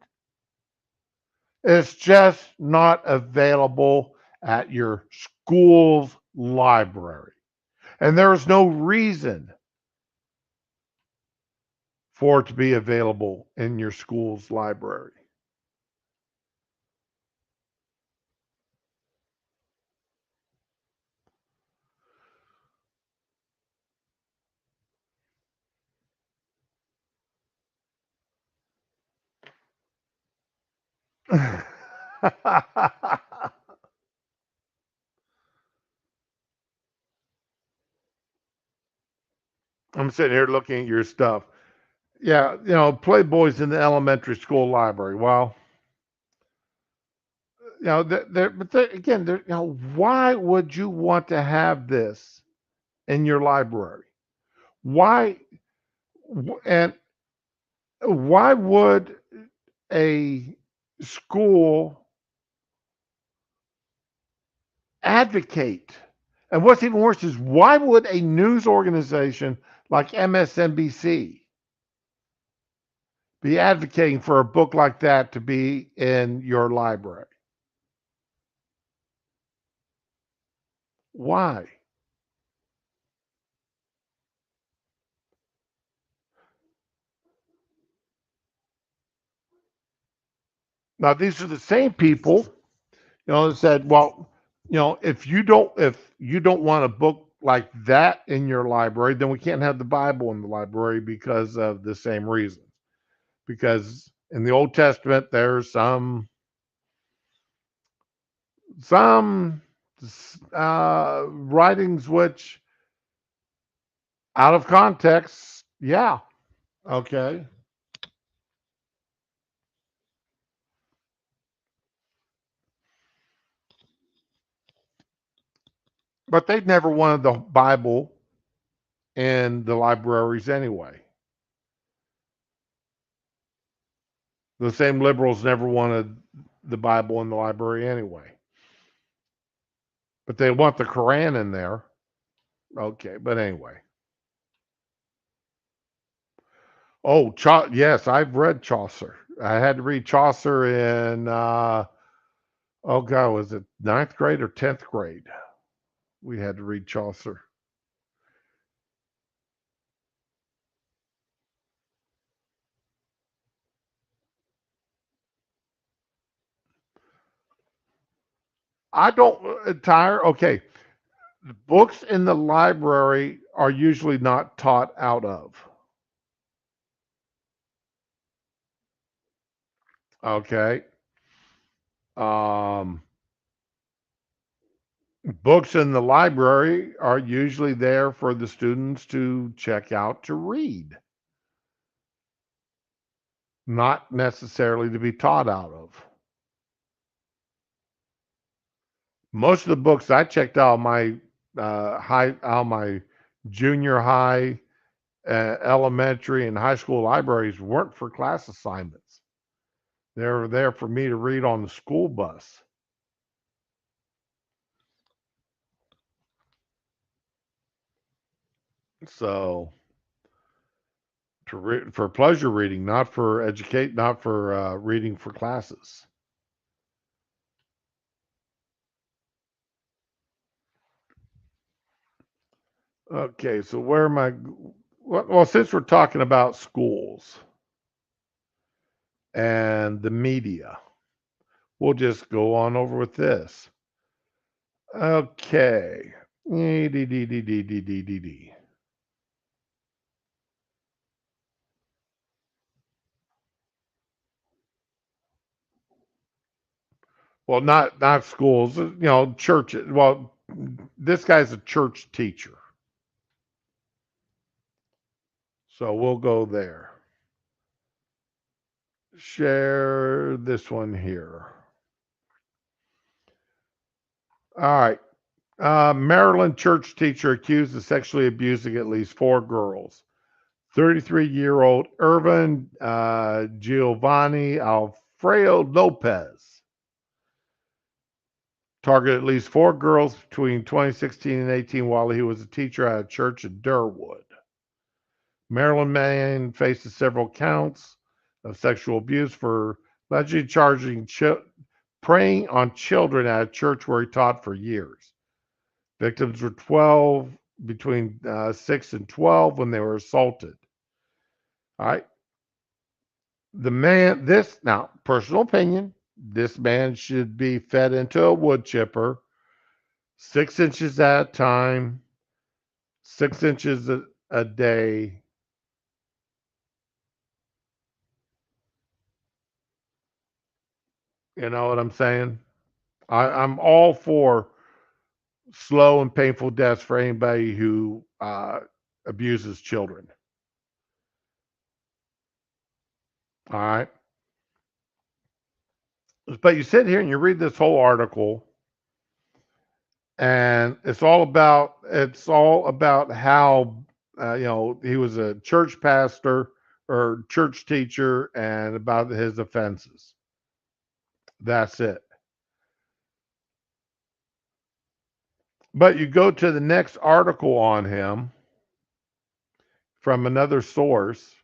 It's just not available at your school's library. And there is no reason for it to be available in your school's library. I'm sitting here looking at your stuff. Yeah, Playboy's in the elementary school library. Well, why would you want to have this in your library? Why? And why would a school advocate? And what's even worse is, why would a news organization like MSNBC be advocating for a book like that to be in your library? Why? Now, these are the same people, that said, well, if you don't want a book like that in your library, then we can't have the Bible in the library because of the same reasons. Because in the Old Testament, there's some writings which, out of context, yeah, okay. But they'd never wanted the Bible in the libraries anyway. The same liberals never wanted the Bible in the library anyway. But they want the Quran in there. Okay, but anyway. Oh, yes, I've read Chaucer. I had to read Chaucer in, oh God, was it ninth grade or 10th grade? We had to read Chaucer. I don't tire. Okay, books in the library are usually not taught out of. Okay. Um, Books in the library are usually there for the students to check out to read, not necessarily to be taught out of. Most of the books I checked out my my junior high, elementary, and high school libraries weren't for class assignments. They were there for me to read on the school bus. So for pleasure reading, not for reading for classes. Okay, so where am I? Well, since we're talking about schools and the media, we'll just go on over with this. Okay. Well, not schools, churches. Well, this guy's a church teacher. So we'll go there. Share this one here. All right. Maryland church teacher accused of sexually abusing at least 4 girls. 33-year-old Irvin Giovanni Alfredo Lopez targeted at least 4 girls between 2016 and 18 while he was a teacher at a church in Durwood. Maryland man faces several counts of sexual abuse for allegedly preying on children at a church where he taught for years. Victims were between 6 and 12 when they were assaulted. All right. Now, personal opinion, this man should be fed into a wood chipper 6 inches at a time, 6 inches a day. You know what I'm saying? I'm all for slow and painful deaths for anybody who abuses children. All right. But you sit here and you read this whole article, and it's all about how he was a church pastor or church teacher and about his offenses. That's it. But you go to the next article on him from another source.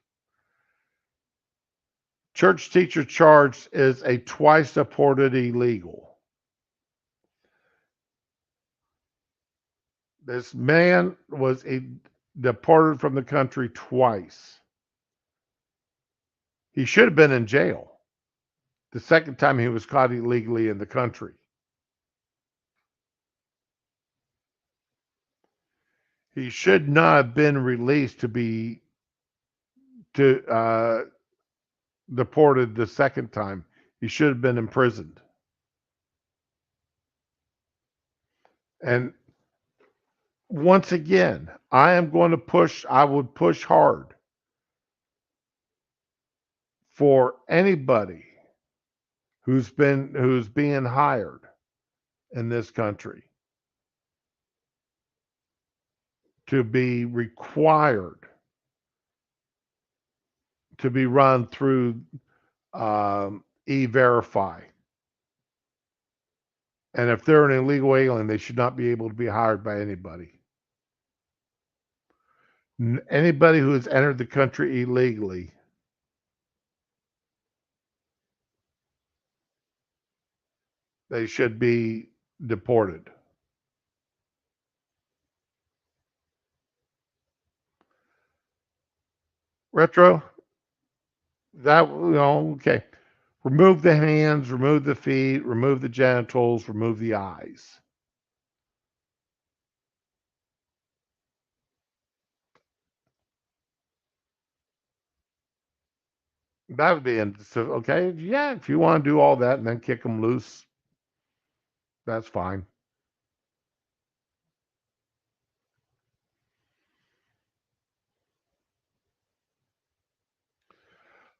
Church teacher charged is a twice deported illegal. This man was deported from the country twice. He should have been in jail the second time he was caught illegally in the country. He should not have been released to be deported the second time. He should have been imprisoned. And once again, I would push hard for anybody who's being hired in this country to be required to be run through E-Verify. And if they're an illegal alien, they should not be able to be hired by anybody. Anybody who has entered the country illegally they should be deported. Retro, okay. Remove the hands, remove the feet, remove the genitals, remove the eyes. That would be okay. Yeah, if you want to do all that and then kick them loose, that's fine.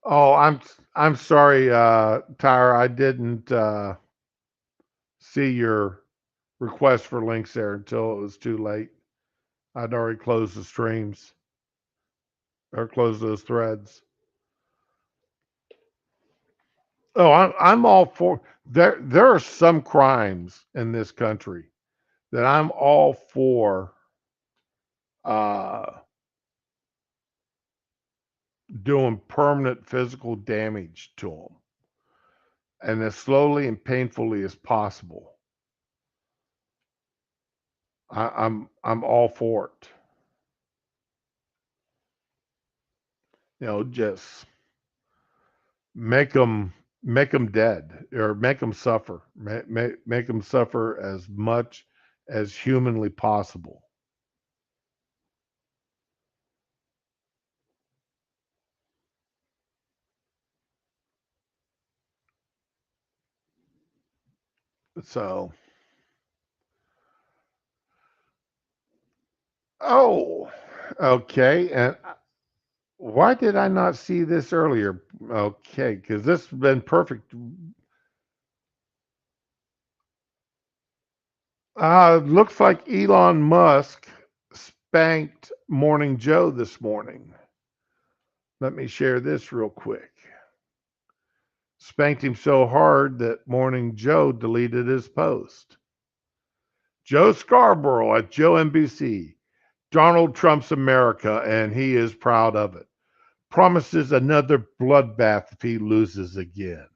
Oh, I'm sorry, Tyra. I didn't see your request for links there until it was too late. I'd already closed the streams or closed those threads. Oh, I'm all for there. There are some crimes in this country that I'm all for doing permanent physical damage to them, and as slowly and painfully as possible. I'm all for it. Just make them dead or make them suffer. Make them suffer as much as humanly possible. So, okay. And why did I not see this earlier? Okay, because this has been perfect. Looks like Elon Musk spanked Morning Joe this morning. Let me share this real quick. Spanked him so hard that Morning Joe deleted his post. Joe Scarborough at Joe NBC. Donald Trump's America, and he is proud of it. Promises another bloodbath if he loses again.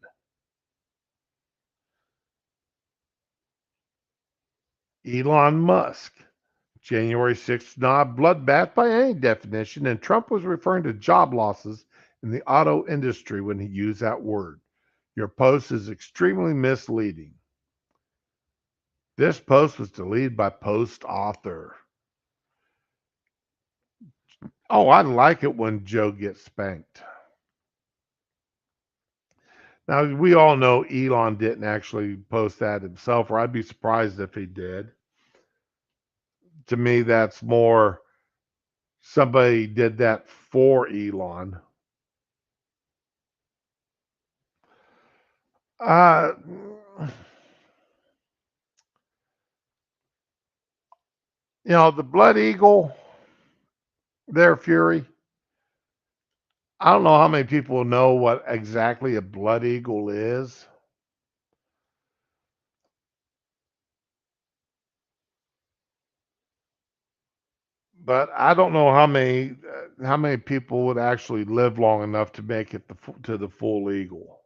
Elon Musk. January 6th, not a bloodbath by any definition, and Trump was referring to job losses in the auto industry when he used that word. Your post is extremely misleading. This post was deleted by post author. Oh, I like it when Joe gets spanked. Now, we all know Elon didn't actually post that himself, or I'd be surprised if he did. To me, that's more somebody did that for Elon. The Blood Eagle, their Fury. I don't know how many people know what exactly a Blood Eagle is. But I don't know how many people would actually live long enough to make it to the full Eagle.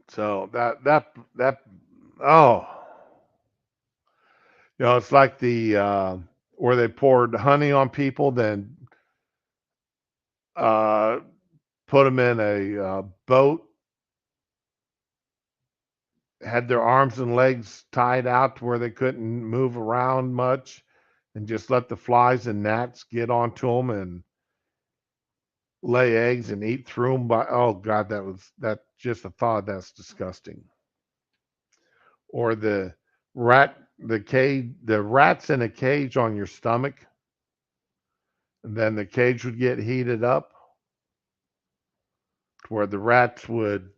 So that it's like the where they poured honey on people, then put them in a boat, had their arms and legs tied out to where they couldn't move around much, and just let the flies and gnats get onto them and lay eggs and eat through them. Oh God, that just a thought, that's disgusting. Or the rats in a cage on your stomach, and then the cage would get heated up where the rats would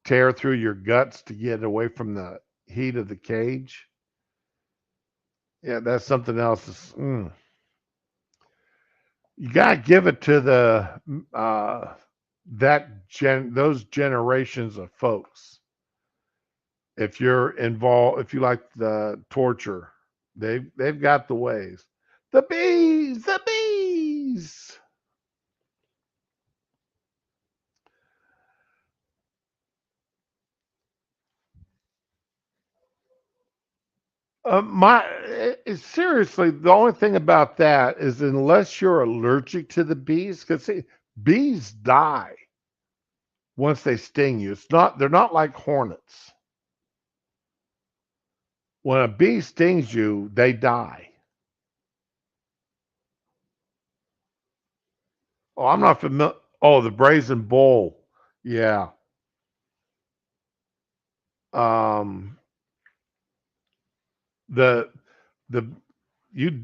tear through your guts to get away from the heat of the cage. Yeah, that's something else. You gotta give it to those generations of folks. If you're involved, if you like the torture, they've got the ways. The bees, the bees. Seriously, the only thing about that is unless you're allergic to the bees, because bees die once they sting you. They're not like hornets. When a bee stings you, they die. Oh, I'm not familiar. Oh, the brazen bull. Yeah. Um, the the you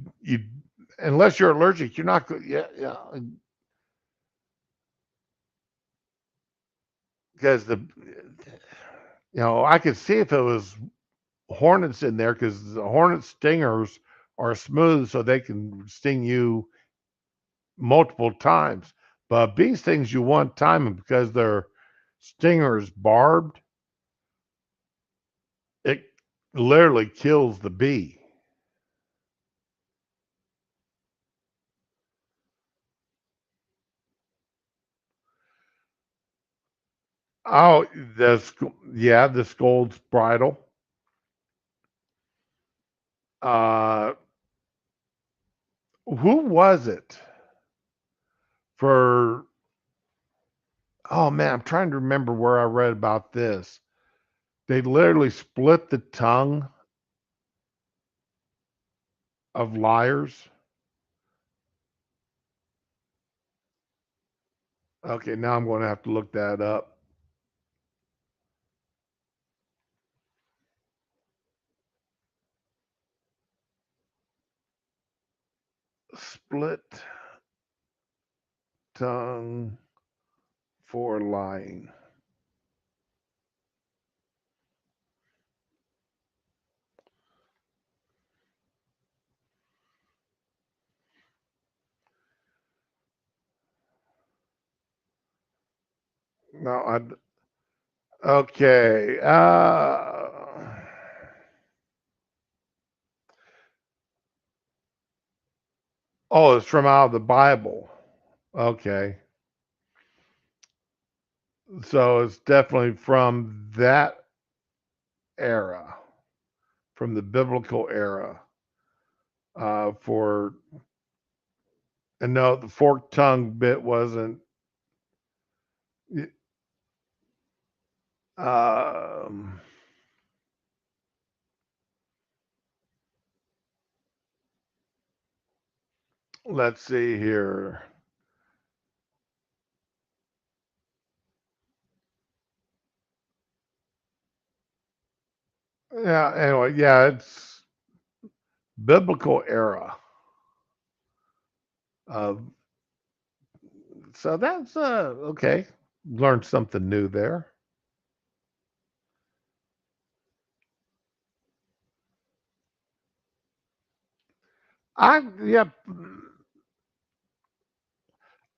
unless you're allergic, you're not good. Yeah, yeah. Because I could see if it was hornets in there, because the hornet stingers are smooth, so they can sting you multiple times. But bee stings you one time, and because their stinger is barbed, it literally kills the bee. Oh, the scold's bridle. Uh, who was it for? Oh man, I'm trying to remember where I read about this. They literally split the tongue of liars. Okay, now I'm going to have to look that up. Split tongue for lying. No, okay. Oh, it's from out of the Bible. Okay. So it's definitely from that era, from the biblical era. And no, the forked tongue bit wasn't. Um, let's see here. Yeah, anyway, yeah, it's biblical era. Uh, so that's okay. Learned something new there. Yeah,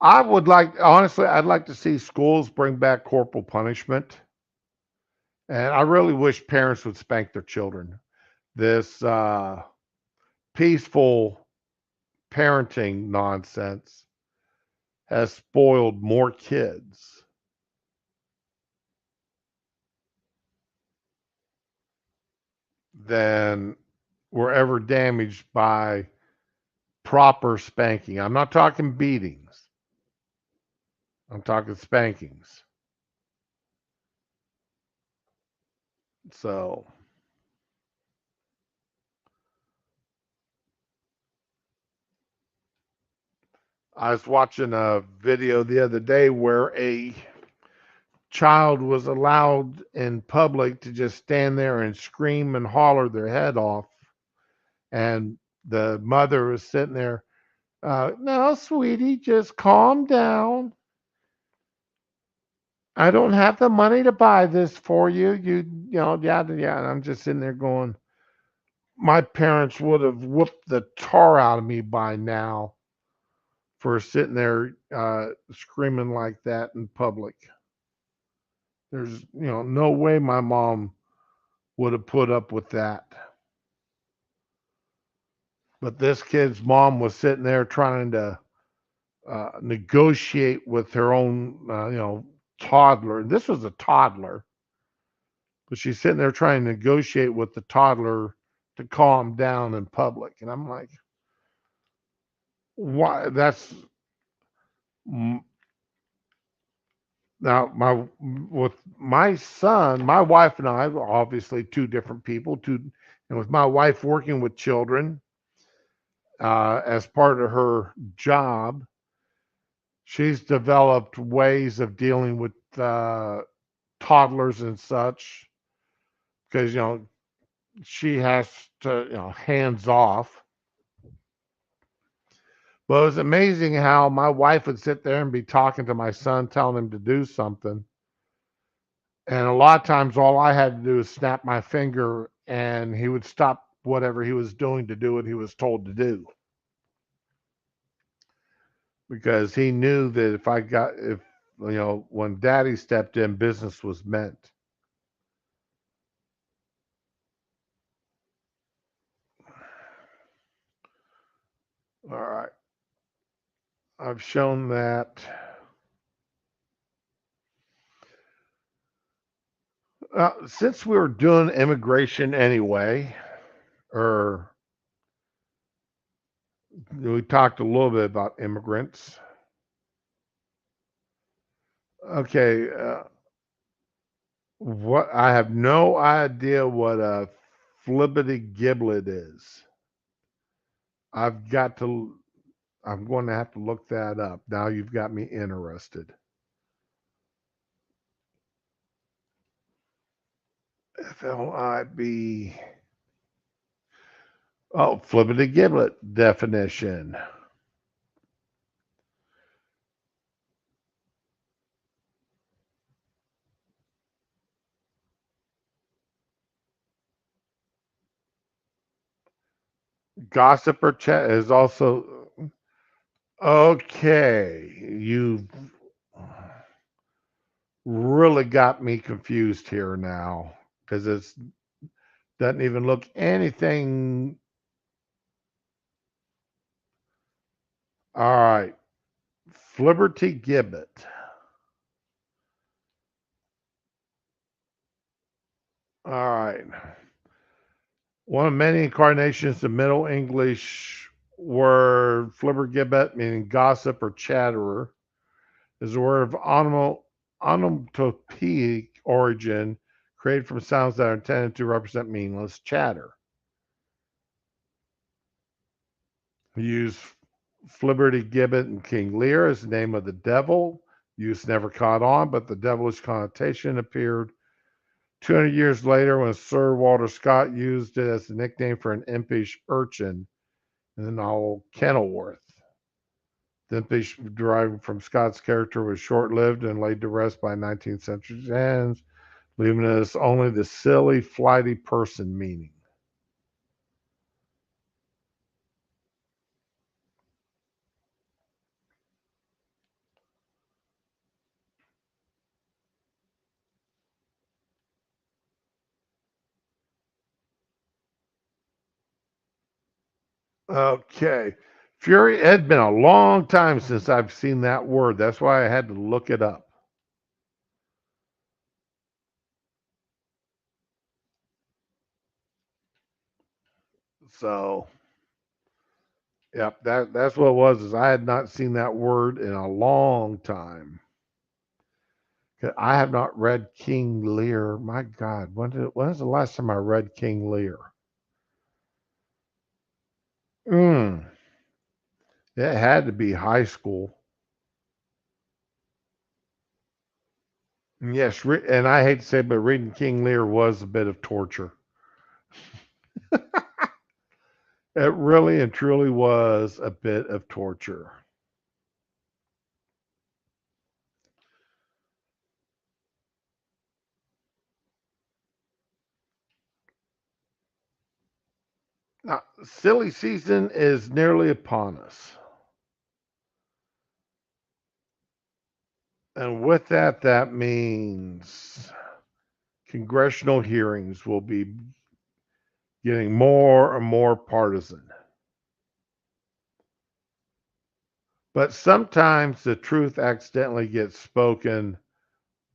I would like, honestly, I'd like to see schools bring back corporal punishment. And I really wish parents would spank their children. This peaceful parenting nonsense has spoiled more kids than were ever damaged by proper spanking. I'm not talking beatings. I'm talking spankings. So I was watching a video the other day where a child was allowed in public to just stand there and scream and holler their head off. And the mother was sitting there, no, sweetie, just calm down. I don't have the money to buy this for you. Yeah. And I'm just sitting there going, my parents would have whooped the tar out of me by now for sitting there screaming like that in public. There's, no way my mom would have put up with that. But this kid's mom was sitting there trying to negotiate with her own, toddler. This was a toddler, but she's sitting there trying to negotiate with the toddler to calm down in public. And I'm like, why? Now with my son, my wife and I are obviously two different people. And with my wife working with children as part of her job, she's developed ways of dealing with toddlers and such because she has to hands off. But it was amazing how my wife would sit there and be talking to my son, telling him to do something. And a lot of times, all I had to do is snap my finger and he would stop whatever he was doing to do what he was told to do. Because he knew that when daddy stepped in, business was meant. All right. I've shown that. Since we were doing immigration anyway, or we talked a little bit about immigrants. Okay, what I have no idea what a flibbity giblet is. I'm going to have to look that up. Now you've got me interested. FLIB. Oh, flibbity giblet definition. Gossip or chat is also okay. You've really got me confused here now because it doesn't even look anything. All right. Flibberty Gibbet. All right. One of many incarnations of Middle English word flibbergibbet, meaning gossip or chatterer, is a word of onomatopoeic origin created from sounds that are intended to represent meaningless chatter. We use Flibbertigibbet and King Lear as the name of the devil. Use never caught on, but the devilish connotation appeared 200 years later when Sir Walter Scott used it as the nickname for an impish urchin in the novel Kenilworth. The impish deriving from Scott's character was short-lived and laid to rest by 19th century's ends, leaving us only the silly, flighty person meaning. Okay. Fury, it had been a long time since I've seen that word. That's why I had to look it up. So, yep, that's what it was. Is I had not seen that word in a long time. I have not read King Lear. My God, when was the last time I read King Lear? Mm, it had to be high school. Yes, and I hate to say it, but reading King Lear was a bit of torture. It really and truly was a bit of torture. Now, silly season is nearly upon us. And with that, that means congressional hearings will be getting more and more partisan. But sometimes the truth accidentally gets spoken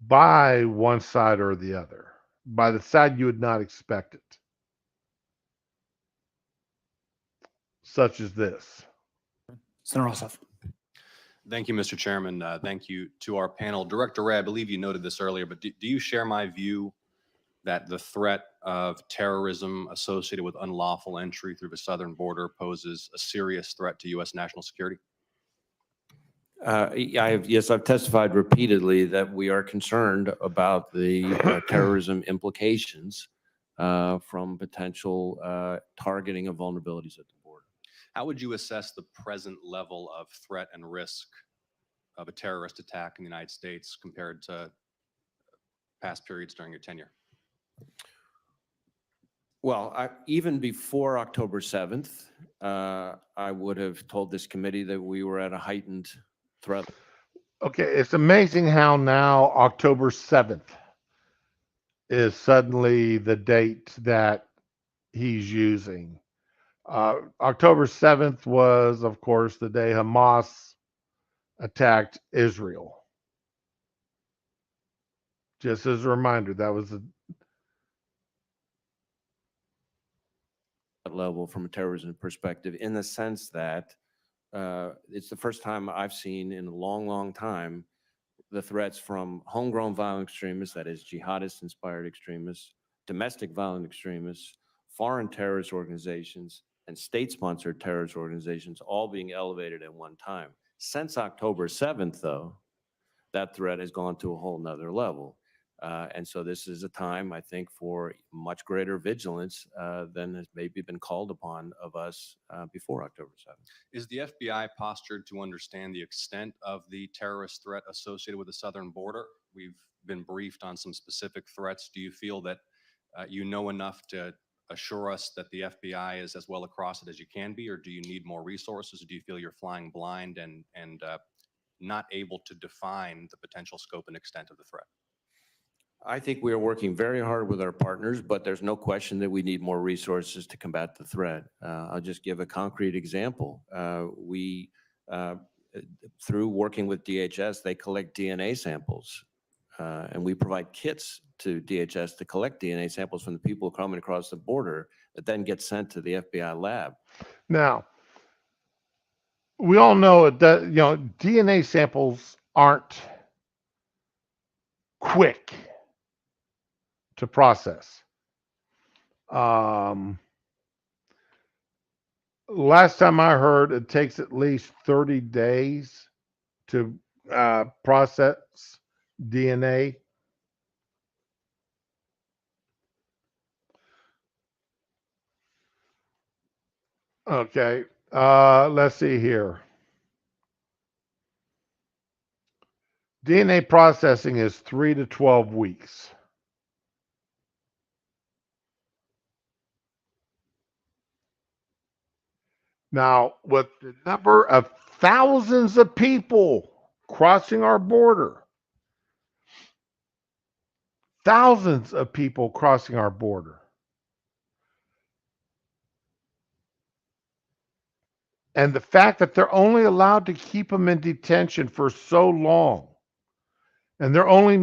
by one side or the other, by the side you would not expect it, such as this. Senator Ossoff. Thank you, Mr. Chairman. Thank you to our panel. Director Ray, I believe you noted this earlier, but do you share my view that the threat of terrorism associated with unlawful entry through the southern border poses a serious threat to U.S. national security? Yes, I've testified repeatedly that we are concerned about the terrorism implications from potential targeting of vulnerabilities at the border. How would you assess the present level of threat and risk of a terrorist attack in the United States compared to past periods during your tenure? Well, even before October 7th, I would have told this committee that we were at a heightened threat. Okay, it's amazing how now October 7th is suddenly the date that he's using. October 7th was, of course, the day Hamas attacked Israel. Just as a reminder, that was the level from a terrorism perspective, in the sense that it's the first time I've seen in a long, long time the threats from homegrown violent extremists, that is jihadist-inspired extremists, domestic violent extremists, foreign terrorist organizations, and state-sponsored terrorist organizations all being elevated at one time. Since October 7th, though, that threat has gone to a whole nother level. And so this is a time, I think, for much greater vigilance than has maybe been called upon of us before October 7th. Is the FBI postured to understand the extent of the terrorist threat associated with the southern border? We've been briefed on some specific threats. Do you feel that you know enough to assure us that the FBI is as well across it as you can be, or do you need more resources? Or do you feel you're flying blind and not able to define the potential scope and extent of the threat? I think we are working very hard with our partners, but there's no question that we need more resources to combat the threat. I'll just give a concrete example. Through working with DHS, they collect DNA samples, and we provide kits to DHS to collect DNA samples from the people coming across the border that then get sent to the FBI lab. now. We all know that DNA samples aren't quick to process. Last time I heard, it takes at least 30 days to process DNA. Okay, let's see here. DNA processing is 3 to 12 weeks. Now, with the number of thousands of people crossing our border, thousands of people crossing our border, and the fact that they're only allowed to keep them in detention for so long, and they're only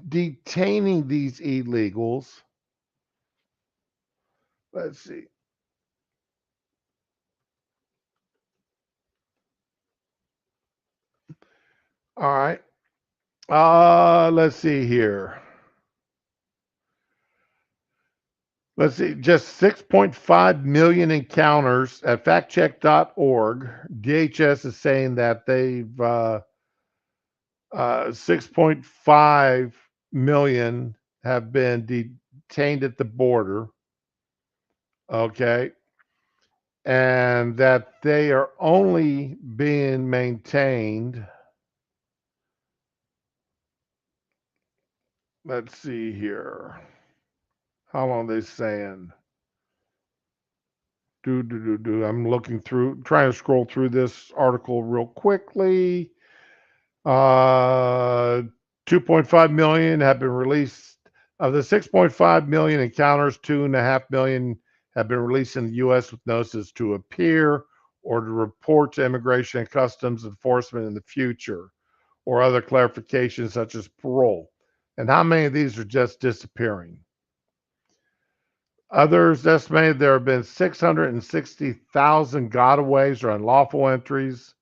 detaining these illegals. Let's see. All right. Let's see here. Let's see, just 6.5 million encounters at factcheck.org. DHS is saying that they've 6.5 million have been detained at the border. Okay. And that they are only being maintained. Let's see here. How long are they saying? I'm looking through, trying to scroll through this article real quickly. 2.5 million have been released. Of the 6.5 million encounters, 2.5 million have been released in the U.S. with notices to appear or to report to Immigration and Customs Enforcement in the future, or other clarifications such as parole. And how many of these are just disappearing? Others estimated there have been 660,000 gotaways or unlawful entries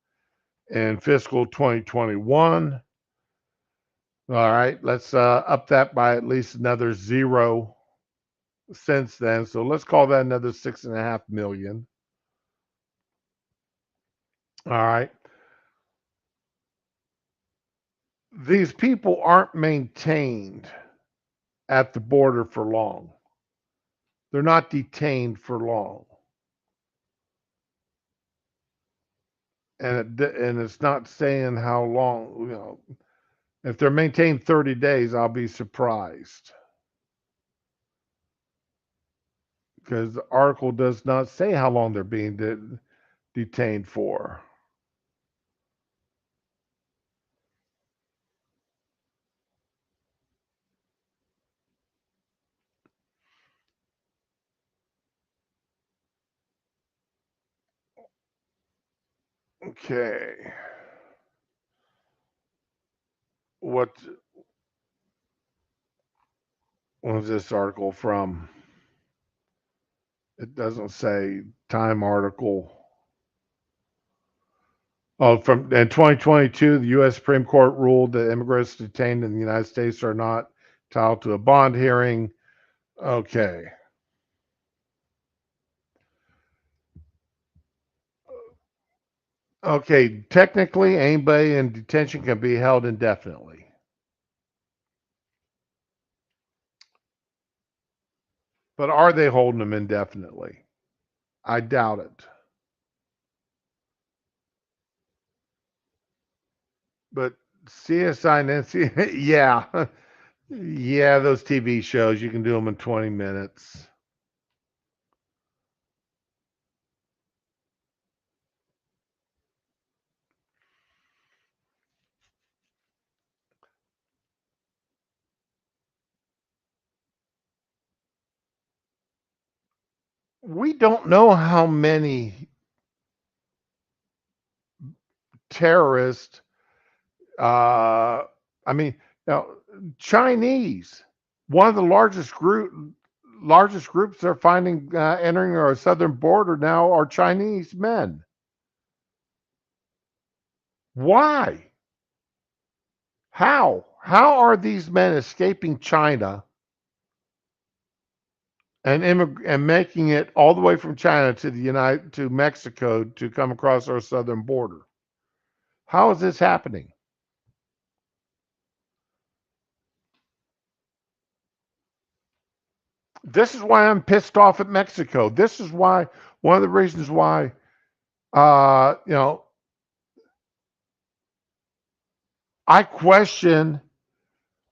in fiscal 2021. All right, let's up that by at least another 0 since then. So let's call that another 6.5 million. All right. These people aren't maintained at the border for long. They're not detained for long. And it's not saying how long, you know. If they're maintained 30 days, I'll be surprised. Because the article does not say how long they're being detained for. Okay. What was this article from? It doesn't say Time article. Oh, in 2022, the U.S. Supreme Court ruled that immigrants detained in the United States are not entitled to a bond hearing. Okay. Okay, technically, anybody in detention can be held indefinitely. But are they holding them indefinitely? I doubt it. But CSI Nancy, yeah. Yeah, those TV shows, you can do them in 20 minutes. We don't know how many terrorists, I mean, now Chinese, one of the largest groups they're finding entering our southern border now are Chinese men. Why? How are these men escaping China and making it all the way from China to Mexico to come across our southern border? How is this happening? This is why I'm pissed off at Mexico. This is why one of the reasons why you know, I question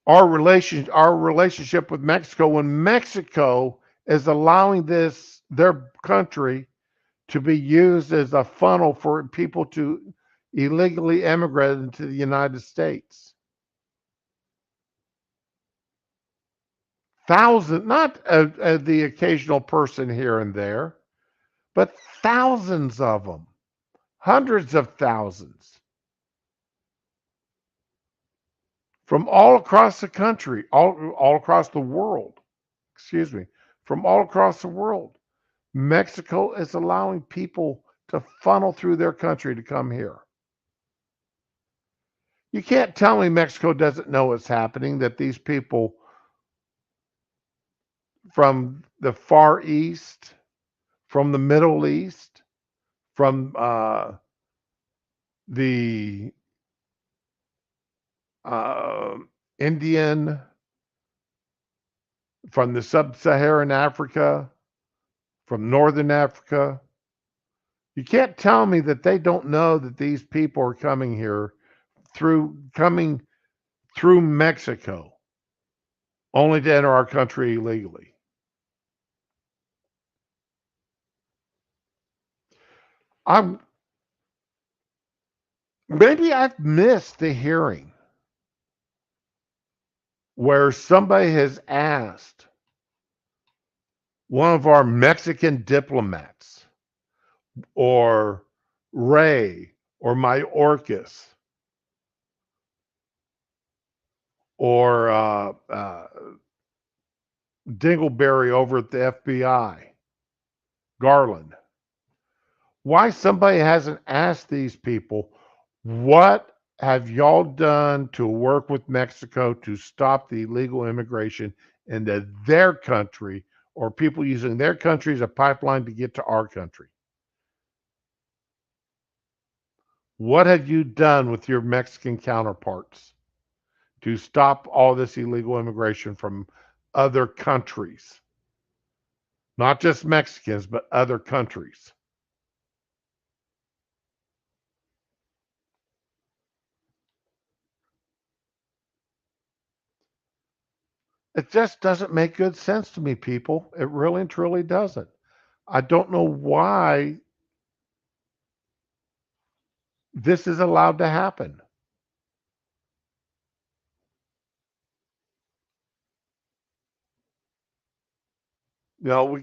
our relationship with Mexico when Mexico is allowing their country to be used as a funnel for people to illegally emigrate into the United States. Thousands, not the occasional person here and there, but thousands of them, hundreds of thousands from all across the country, all across the world, excuse me, from all across the world. Mexico is allowing people to funnel through their country to come here. You can't tell me Mexico doesn't know what's happening, that these people from the Far East, from the Middle East, from the uh, Indian, from the Sub-Saharan Africa, from Northern Africa. You can't tell me that they don't know that these people are coming here coming through Mexico only to enter our country illegally. Maybe I've missed the hearing where somebody has asked one of our Mexican diplomats or Ray or Mayorkas or Dingleberry over at the FBI, Garland, why somebody hasn't asked these people, what have y'all done to work with Mexico to stop the illegal immigration into their country, or people using their country as a pipeline to get to our country? What have you done with your Mexican counterparts to stop all this illegal immigration from other countries? Not just Mexicans, but other countries. It just doesn't make good sense to me, people. It really and truly doesn't. I don't know why this is allowed to happen. You know, we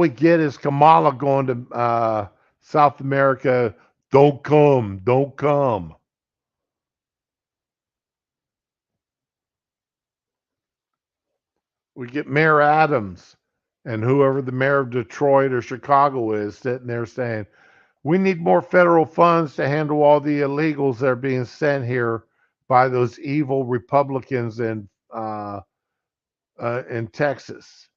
get is Kamala going to South America. Don't come, don't come. We get Mayor Adams and whoever the mayor of Detroit or Chicago is sitting there saying, we need more federal funds to handle all the illegals that are being sent here by those evil Republicans in Texas.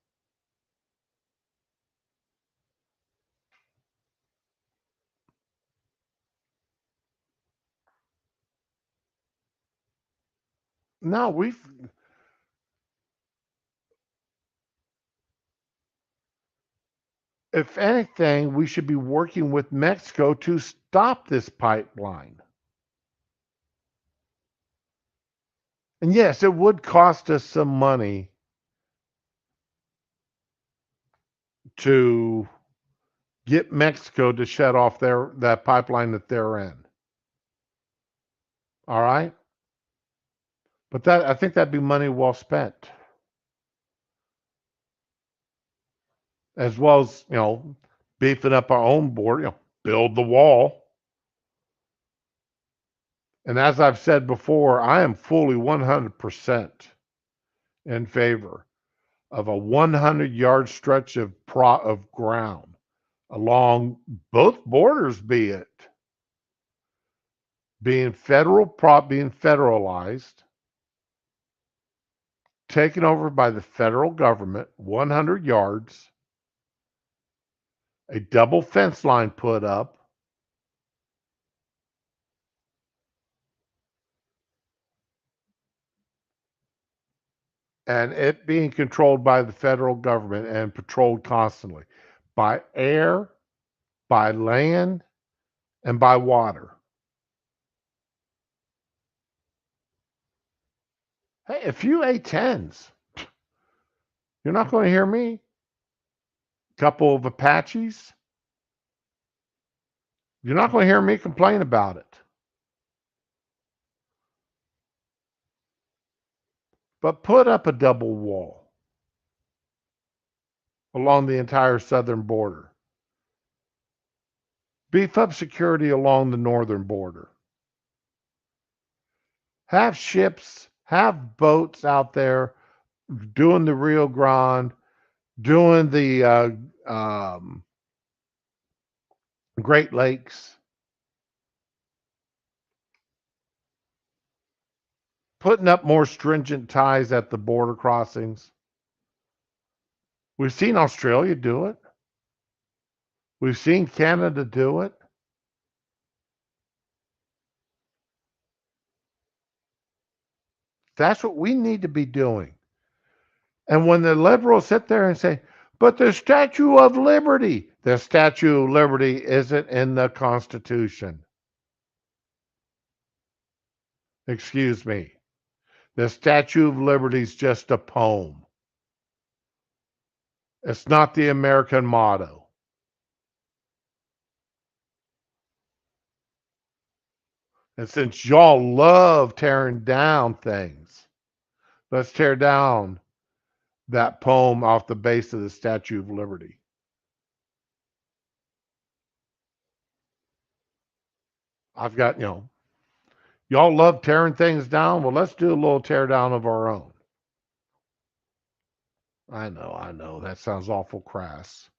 No, if anything, we should be working with Mexico to stop this pipeline. And yes, it would cost us some money to get Mexico to shut off that pipeline that they're in. All right? But I think that'd be money well spent. As well as, beefing up our own border, build the wall. And as I've said before, I am fully 100% in favor of a 100-yard stretch of ground along both borders, being federalized, taken over by the federal government, 100 yards, a double fence line put up, and it being controlled by the federal government and patrolled constantly by air, by land, and by water. Hey, a few A-10s. You're not going to hear me. A couple of Apaches. You're not going to hear me complain about it. But put up a double wall along the entire southern border. Beef up security along the northern border. Have ships, have boats out there doing the Rio Grande, doing the Great Lakes. putting up more stringent ties at the border crossings. We've seen Australia do it. We've seen Canada do it. That's what we need to be doing. And when the liberals sit there and say, but the Statue of Liberty, the Statue of Liberty isn't in the Constitution. Excuse me. The Statue of Liberty is just a poem. It's not the American motto. And since y'all love tearing down things, let's tear down that poem off the base of the Statue of Liberty. I've got, y'all love tearing things down. Well, let's do a little tear down of our own. I know. That sounds awful crass.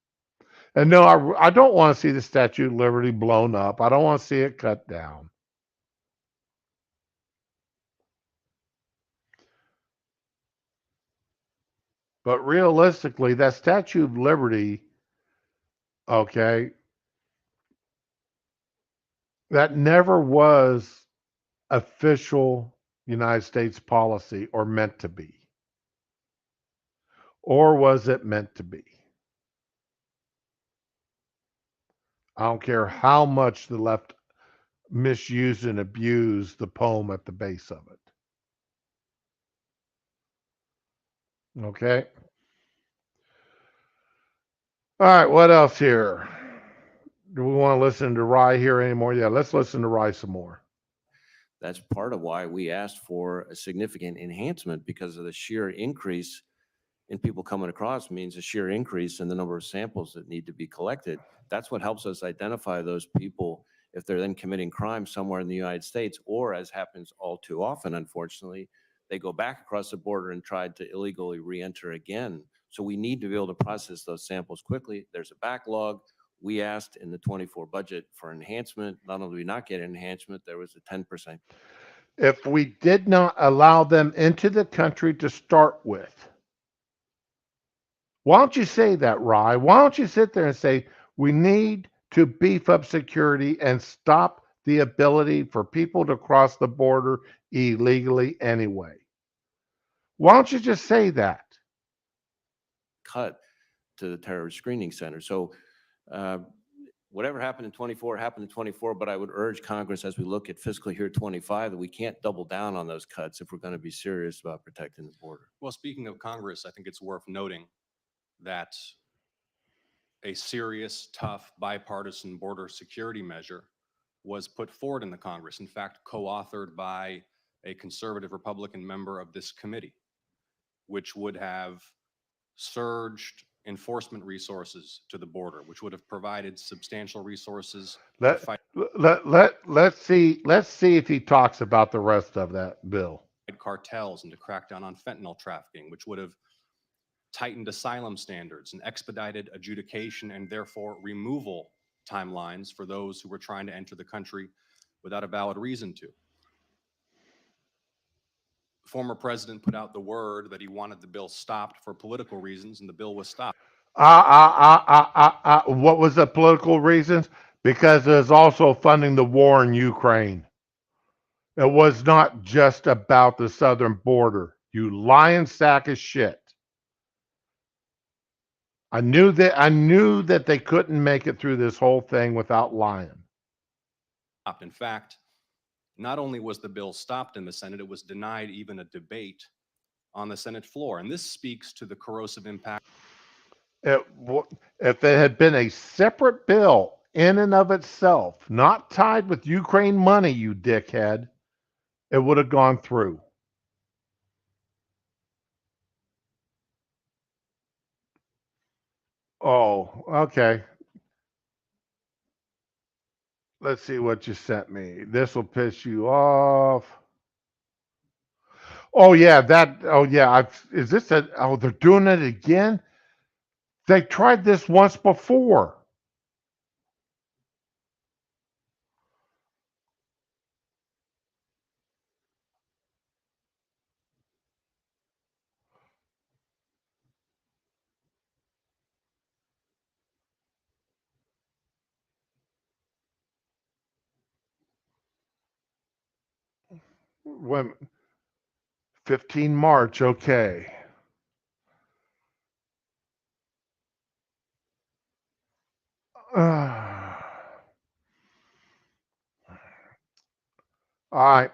And no, I don't want to see the Statue of Liberty blown up. I don't want to see it cut down. But realistically, that Statue of Liberty, okay, that never was official United States policy or meant to be. Or was it meant to be? I don't care how much the left misused and abused the poem at the base of it. Okay. All right, what else here? Do we want to listen to Rye here anymore? Yeah, let's listen to Rye some more. That's part of why we asked for a significant enhancement, because of the sheer increase in people coming across means a sheer increase in the number of samples that need to be collected. That's what helps us identify those people if they're then committing crime somewhere in the United States, or, as happens all too often, unfortunately, they go back across the border and try to illegally re-enter again. So we need to be able to process those samples quickly. There's a backlog. We asked in the 24 budget for enhancement. Not only did we not get an enhancement, there was a 10%. If we did not allow them into the country to start with, why don't you say that, Rye? Why don't you sit there and say, we need to beef up security and stop the ability for people to cross the border illegally anyway? Why don't you just say that? Cut to the terrorist screening center. So whatever happened in 24 happened in 24, but I would urge Congress, as we look at fiscal year 25, that we can't double down on those cuts if we're going to be serious about protecting the border. Well, speaking of Congress, I think it's worth noting that a serious, tough, bipartisan border security measure was put forward in the Congress, in fact, co-authored by a conservative Republican member of this committee, which would have surged enforcement resources to the border, which would have provided substantial resources to fight Let's see if he talks about the rest of that bill. cartels and to crack down on fentanyl trafficking, which would have tightened asylum standards and expedited adjudication and therefore removal timelines for those who were trying to enter the country without a valid reason to. Former president put out the word that he wanted the bill stopped for political reasons, and the bill was stopped. What was the political reasons? Because it was also funding the war in Ukraine. It was not just about the southern border. You lying sack of shit. I knew that they couldn't make it through this whole thing without lying. In fact, not only was the bill stopped in the Senate, it was denied even a debate on the Senate floor. And this speaks to the corrosive impact. If it had been a separate bill in and of itself, not tied with Ukraine money, you dickhead, it would have gone through. Oh, okay. Let's see what you sent me. This will piss you off. Oh yeah, is this they're doing it again? They tried this once before. when 15 March, okay. All right.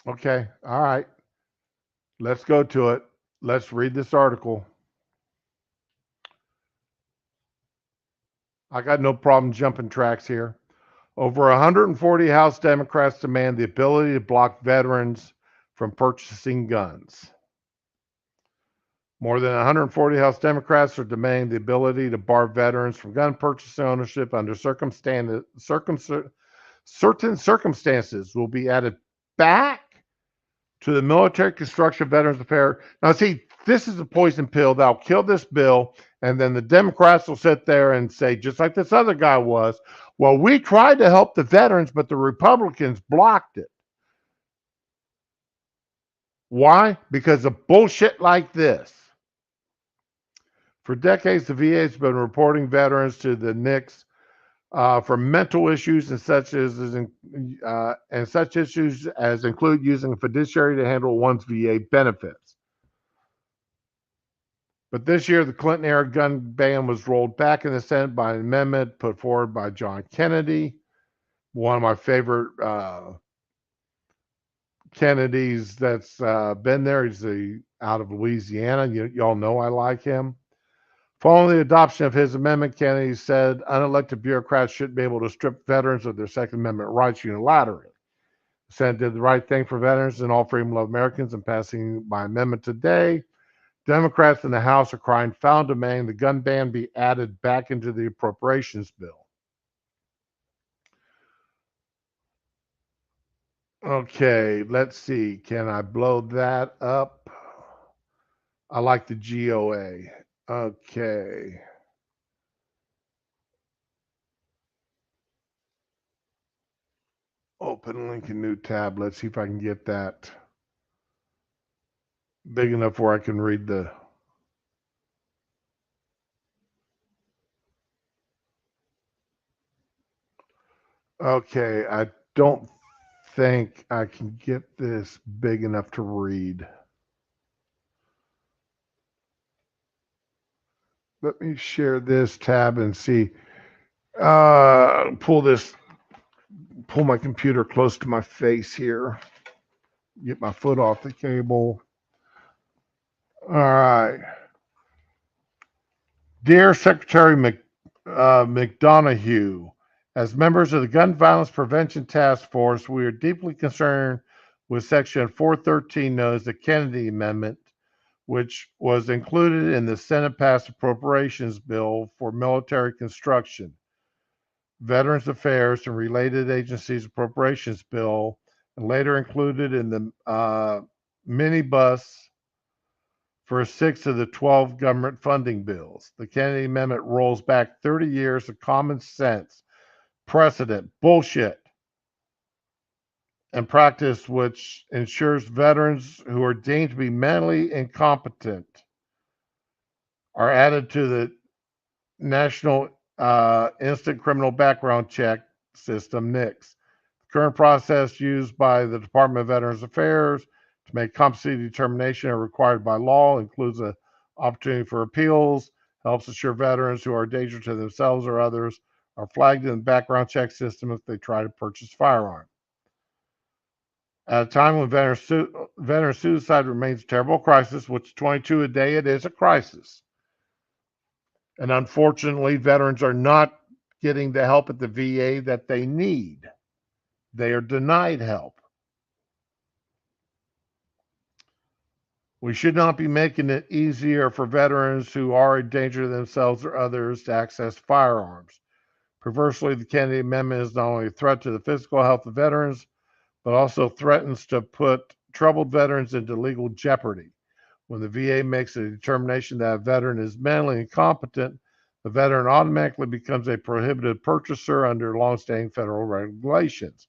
Okay. All right. Let's go to it. Let's read this article. I got no problem jumping tracks here. Over 140 House Democrats demand the ability to block veterans from purchasing guns. More than 140 House Democrats are demanding the ability to bar veterans from gun purchase and ownership under certain circumstances will be added back to the Military Construction Veterans Affairs. Now, see, this is a poison pill that'll kill this bill, and then the Democrats will sit there and say, just like this other guy was, well, we tried to help the veterans, but the Republicans blocked it. Why? Because of bullshit like this. For decades, the VA has been reporting veterans to the NICS for mental issues and such issues as include using a fiduciary to handle one's VA benefits. But this year, the Clinton-era gun ban was rolled back in the Senate by an amendment put forward by John Kennedy, one of my favorite Kennedys that's been there. He's out of Louisiana. Y'all know I like him. Following the adoption of his amendment, Kennedy said unelected bureaucrats shouldn't be able to strip veterans of their Second Amendment rights unilaterally. The Senate did the right thing for veterans and all freedom-loving Americans in passing my amendment today. Democrats in the House are crying foul, demanding the gun ban be added back into the appropriations bill. Okay, let's see. Can I blow that up? I like the GOA. Okay. Open link in new tab. Let's see if I can get that big enough where I can read the. Okay, I don't think I can get this big enough to read. Let me share this tab and see. Pull my computer close to my face here. Get my foot off the cable. All right. Dear Secretary McDonough, as members of the Gun Violence Prevention Task Force, we are deeply concerned with Section 413 knows the Kennedy Amendment, which was included in the Senate-passed appropriations bill for military construction, Veterans Affairs and Related Agencies Appropriations Bill, and later included in the minibus for 6 of the 12 government funding bills. The Kennedy Amendment rolls back 30 years of common sense, precedent, bullshit, and practice which ensures veterans who are deemed to be mentally incompetent are added to the National Instant Criminal Background Check System, NICS. The current process used by the Department of Veterans Affairs to make competency determination are required by law, includes an opportunity for appeals, helps ensure veterans who are a danger to themselves or others are flagged in the background check system if they try to purchase firearms. At a time when veteran suicide remains a terrible crisis, which 22 a day, it is a crisis. And unfortunately, veterans are not getting the help at the VA that they need. They are denied help. We should not be making it easier for veterans who are a danger to themselves or others to access firearms. Perversely, the Kennedy Amendment is not only a threat to the physical health of veterans, but also threatens to put troubled veterans into legal jeopardy. When the VA makes a determination that a veteran is mentally incompetent, the veteran automatically becomes a prohibited purchaser under longstanding federal regulations,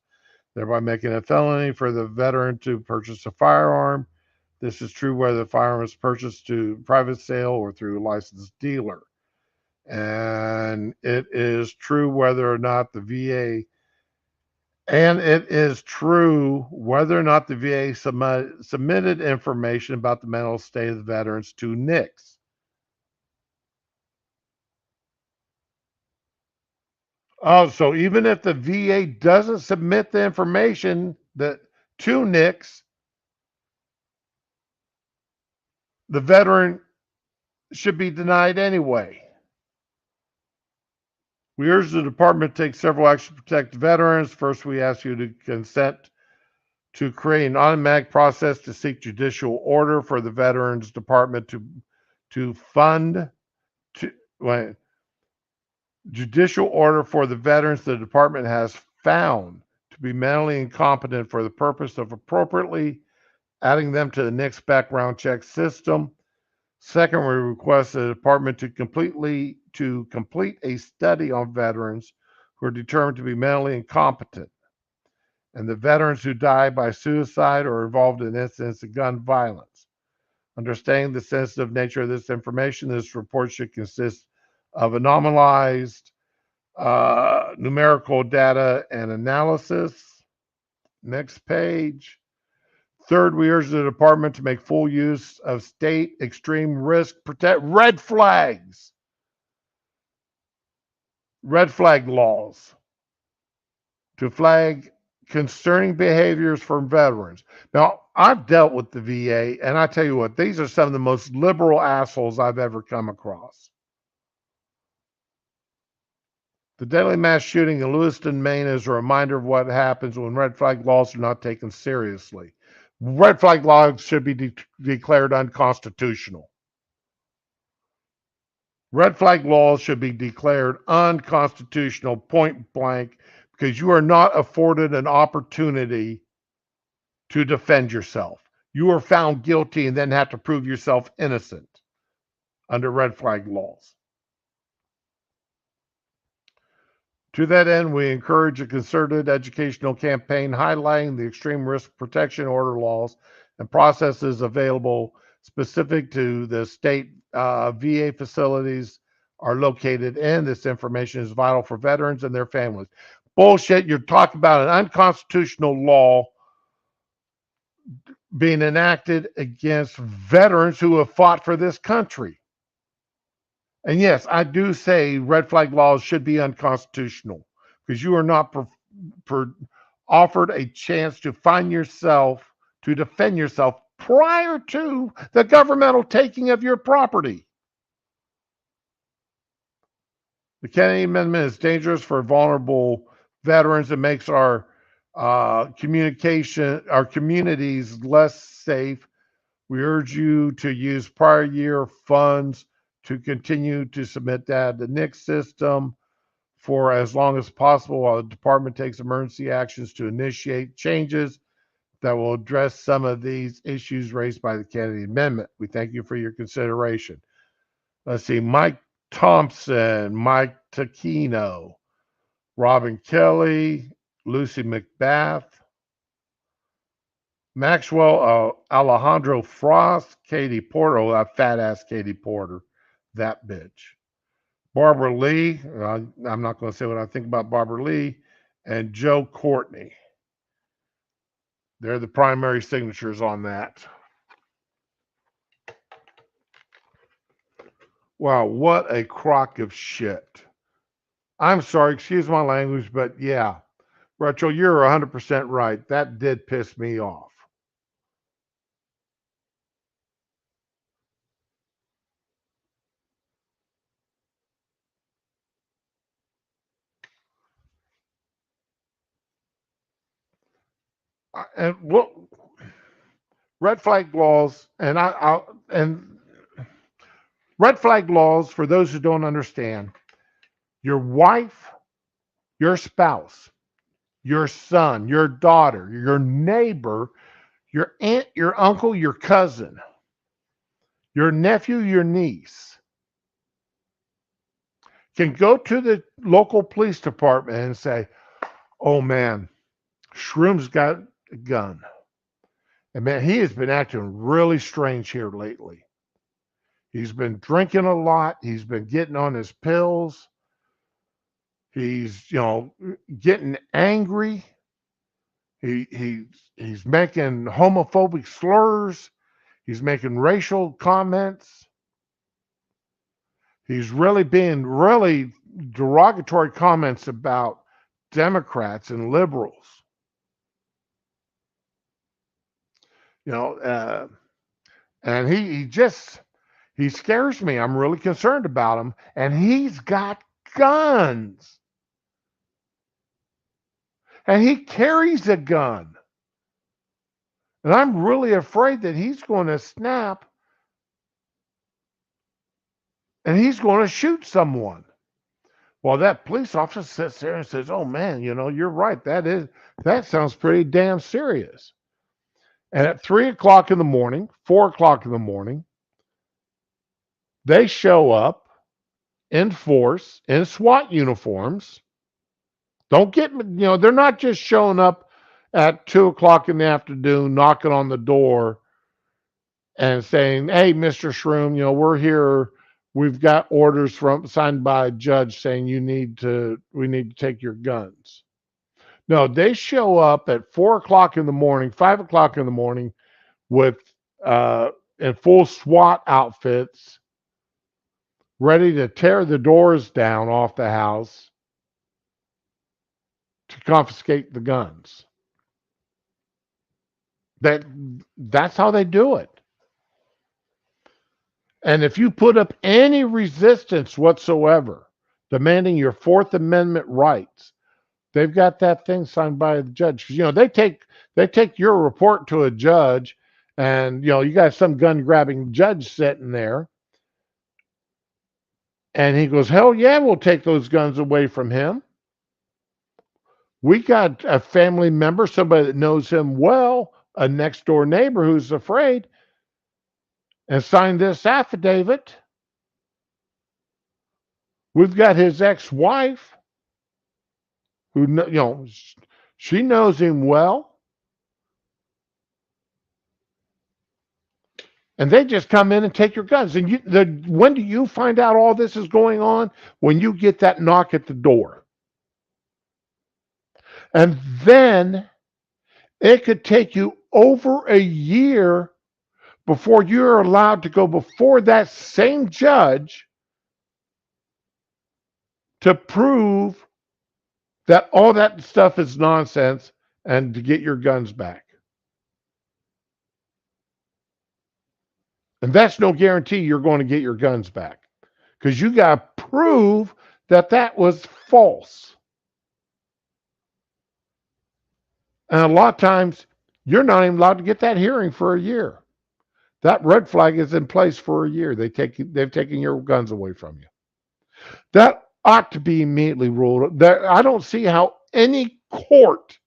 thereby making it a felony for the veteran to purchase a firearm. This is true whether the firearm is purchased to private sale or through a licensed dealer. And it is true whether or not the VA And it is true whether or not the VA submitted information about the mental state of the veterans to NICS. Oh, so even if the VA doesn't submit the information that to NICS, the veteran should be denied anyway. We urge the department to take several actions to protect veterans. First, we ask you to consent to create an automatic process to seek judicial order for the Veterans Department to fund judicial order for the veterans the department has found to be mentally incompetent for the purpose of appropriately adding them to the NICS background check system. Second, we request the department to complete a study on veterans who are determined to be mentally incompetent and the veterans who die by suicide or involved in incidents of gun violence. Understanding the sensitive nature of this information, this report should consist of anonymized numerical data and analysis. Next page. Third, we urge the department to make full use of state extreme risk red flag laws to flag concerning behaviors from veterans. Now, I've dealt with the VA, and I tell you what, these are some of the most liberal assholes I've ever come across. The deadly mass shooting in Lewiston, Maine is a reminder of what happens when red flag laws are not taken seriously. Red flag laws should be declared unconstitutional. Red flag laws should be declared unconstitutional, point blank, because you are not afforded an opportunity to defend yourself. You are found guilty and then have to prove yourself innocent under red flag laws. To that end, we encourage a concerted educational campaign highlighting the extreme risk protection order laws and processes available specific to the state VA facilities are located in. This information is vital for veterans and their families. Bullshit, you're talking about an unconstitutional law being enacted against veterans who have fought for this country. And yes, I do say red flag laws should be unconstitutional because you are not offered a chance to defend yourself prior to the governmental taking of your property. The Kennedy Amendment is dangerous for vulnerable veterans. It makes our communities less safe. We urge you to use prior year funds to continue to submit that to the NICS system for as long as possible while the department takes emergency actions to initiate changes that will address some of these issues raised by the Kennedy Amendment. We thank you for your consideration. Let's see, Mike Thompson, Mike Taquino, Robin Kelly, Lucy McBath, Maxwell Alejandro Frost, Katie Porter, oh, that fat ass Katie Porter, that bitch. Barbara Lee, I'm not going to say what I think about Barbara Lee, and Joe Courtney. They're the primary signatures on that. Wow, what a crock of shit. I'm sorry, excuse my language, but yeah, Retro, you're 100% right. That did piss me off. And what red flag laws, and red flag laws, for those who don't understand, your wife, your spouse, your son, your daughter, your neighbor, your aunt, your uncle, your cousin, your nephew, your niece can go to the local police department and say, oh man, Shroom's got a gun. And man, he has been acting really strange here lately. He's been drinking a lot. He's been getting on his pills. He's, getting angry. He's making homophobic slurs. He's making racial comments. He's really being really derogatory comments about Democrats and liberals. You know, and he scares me. I'm really concerned about him. And he's got guns. And he carries a gun. And I'm really afraid that he's going to snap and he's going to shoot someone. Well, that police officer sits there and says, "Oh man, you know, you're right. That sounds pretty damn serious." And at 3 o'clock in the morning, 4 o'clock in the morning, they show up in force in SWAT uniforms. Don't get me, you know, they're not just showing up at 2 o'clock in the afternoon, knocking on the door and saying, "Hey, Mr. Shroom, you know, we're here. We've got orders signed by a judge saying we need to take your guns." No, they show up at 4 o'clock in the morning, 5 o'clock in the morning with in full SWAT outfits, ready to tear the doors down off the house to confiscate the guns. That's how they do it. And if you put up any resistance whatsoever, demanding your Fourth Amendment rights, they've got that thing signed by the judge. You know, they take your report to a judge, and you know, you got some gun grabbing judge sitting there, and he goes, "Hell yeah, we'll take those guns away from him. We got a family member, somebody that knows him well, a next door neighbor who's afraid, and signed this affidavit. We've got his ex-wife, who, you know, she knows him well." And they just come in and take your guns. And when do you find out all this is going on? When you get that knock at the door. And then it could take you over a year before you're allowed to go before that same judge to prove that all that stuff is nonsense and to get your guns back. And that's no guarantee you're going to get your guns back, because you got to prove that was false. And a lot of times, you're not even allowed to get that hearing for a year. That red flag is in place for a year. They've taken your guns away from you. That ought to be immediately ruled. I don't see how any court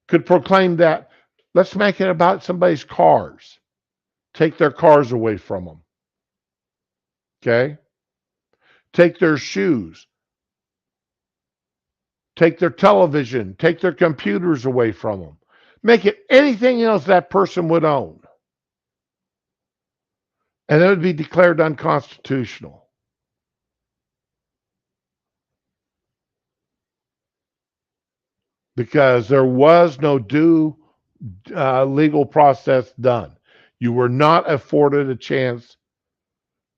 could proclaim that. Let's make it about somebody's cars. Take their cars away from them. Okay? Take their shoes. Take their television. Take their computers away from them. Make it anything else that person would own. And it would be declared unconstitutional. Because there was no due legal process done. You were not afforded a chance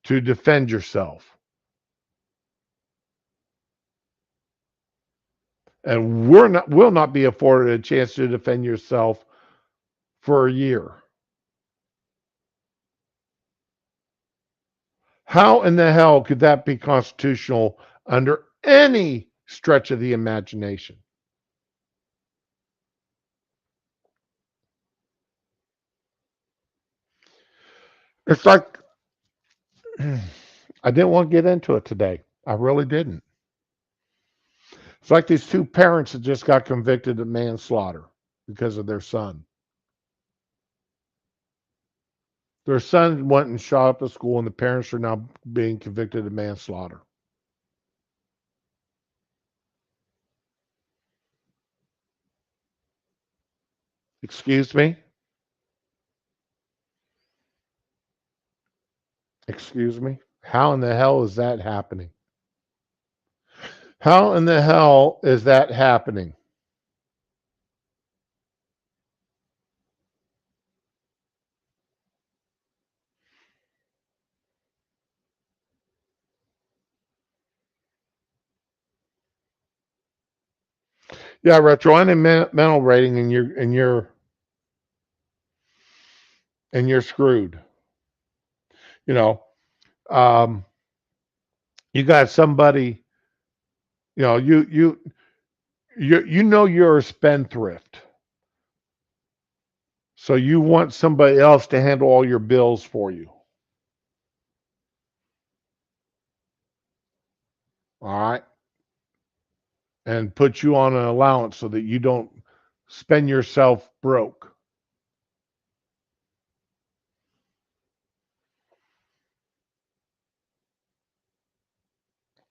to defend yourself. And will not be afforded a chance to defend yourself for a year. How in the hell could that be constitutional under any stretch of the imagination? It's like, I didn't want to get into it today. I really didn't. It's like these two parents that just got convicted of manslaughter because of their son. Their son went and shot up the school, and the parents are now being convicted of manslaughter. Excuse me? Excuse me? How in the hell is that happening? How in the hell is that happening? Yeah, retro, any mental rating, and you're screwed. You know, um, you got somebody. You know, you know you're a spendthrift, so you want somebody else to handle all your bills for you. All right, and put you on an allowance so that you don't spend yourself broke.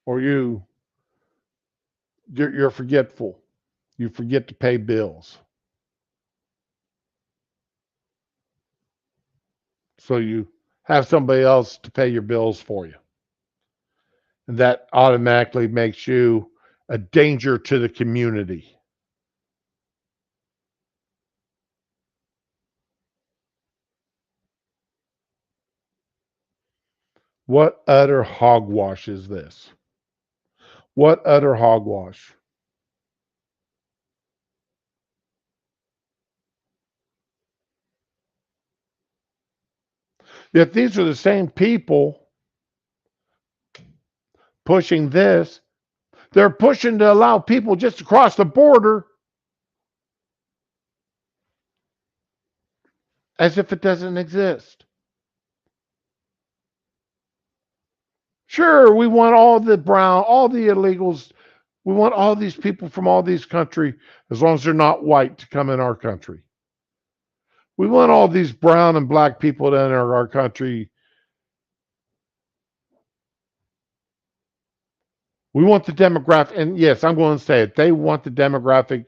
Or you're forgetful. You forget to pay bills. So you have somebody else to pay your bills for you. And that automatically makes you a danger to the community. What utter hogwash is this? What utter hogwash? Yet these are the same people pushing this. They're pushing to allow people just to cross the border as if it doesn't exist. Sure, we want all the brown, all the illegals. We want all these people from all these countries, as long as they're not white, to come in our country. We want all these brown and black people to enter our country. We want the demographic, and yes, I'm going to say it. They want the demographic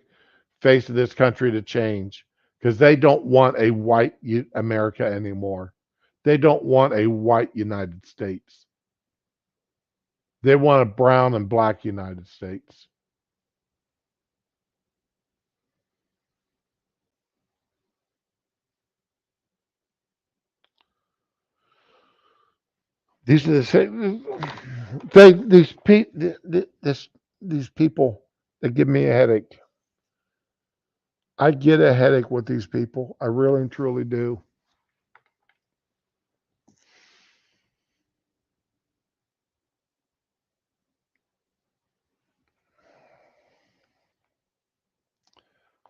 face of this country to change because they don't want a white America anymore. They don't want a white United States. They want a brown and black United States. These are the same. These people that give me a headache. I get a headache with these people. I really and truly do.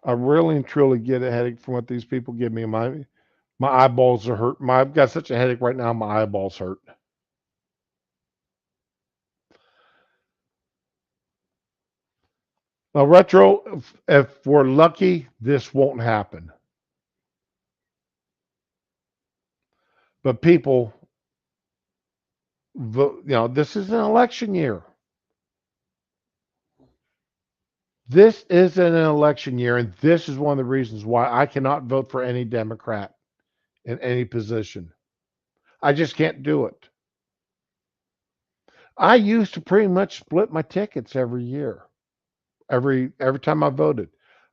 I really and truly get a headache from what these people give me. My eyeballs are hurt. I've got such a headache right now. My eyeballs hurt. Now, retro. If we're lucky, this won't happen. But people, vote. You know, this is an election year. This is an election year, and this is one of the reasons why I cannot vote for any Democrat in any position. I just can't do it. I used to pretty much split my tickets every year. Every time I voted,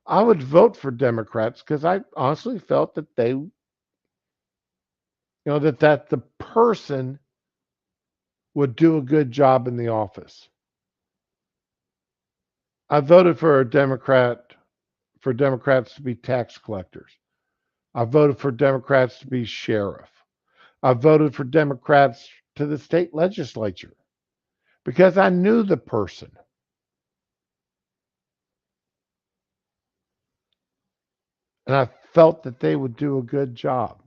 I would vote for Democrats because I honestly felt that they, you know, that the person would do a good job in the office. I voted for Democrats to be tax collectors. I voted for Democrats to be sheriff. I voted for Democrats to the state legislature because I knew the person. And I felt that they would do a good job.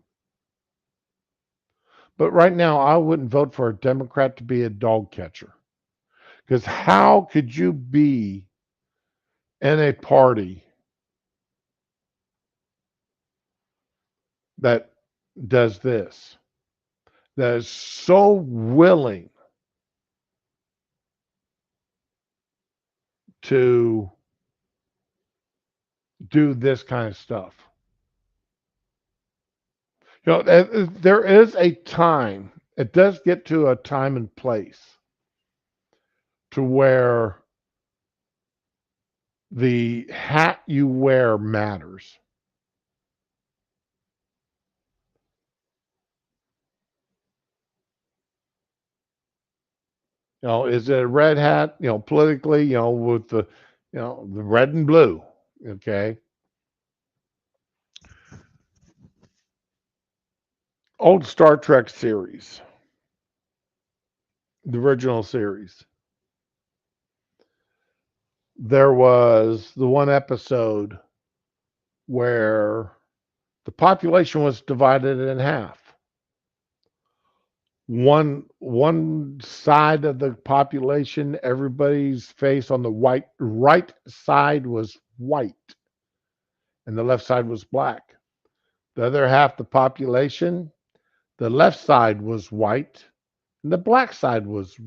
But right now, I wouldn't vote for a Democrat to be a dog catcher. Because how could you be in a party that does this, that is so willing to do this kind of stuff? You know, there is a time, it does get to a time and place to where the hat you wear matters. You know, is it a red hat, you know, politically, you know, with the You know, the red and blue. Okay. Old Star Trek series, the original series. There was the one episode where the population was divided in half. One side of the population, everybody's face on the right side was white, and the left side was black. The other half the population, the left side was white, and the black side was,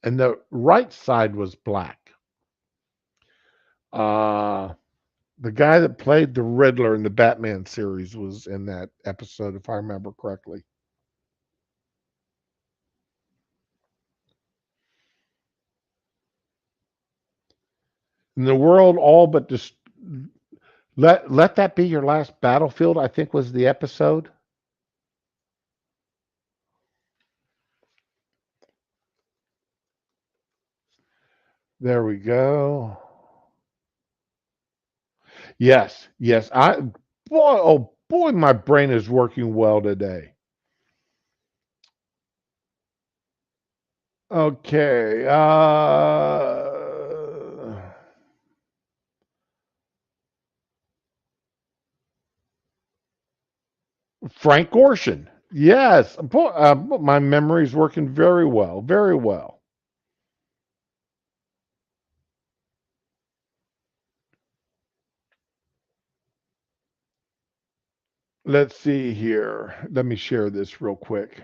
and the right side was black. The guy that played the Riddler in the Batman series was in that episode, if I remember correctly. In the world, all but just let that be your last battlefield, I think was the episode. There we go. Yes, yes. Oh boy, my brain is working well today. Okay. Frank Gorshin. Yes. Boy, my memory is working very well. Very well. Let's see here. Let me share this real quick.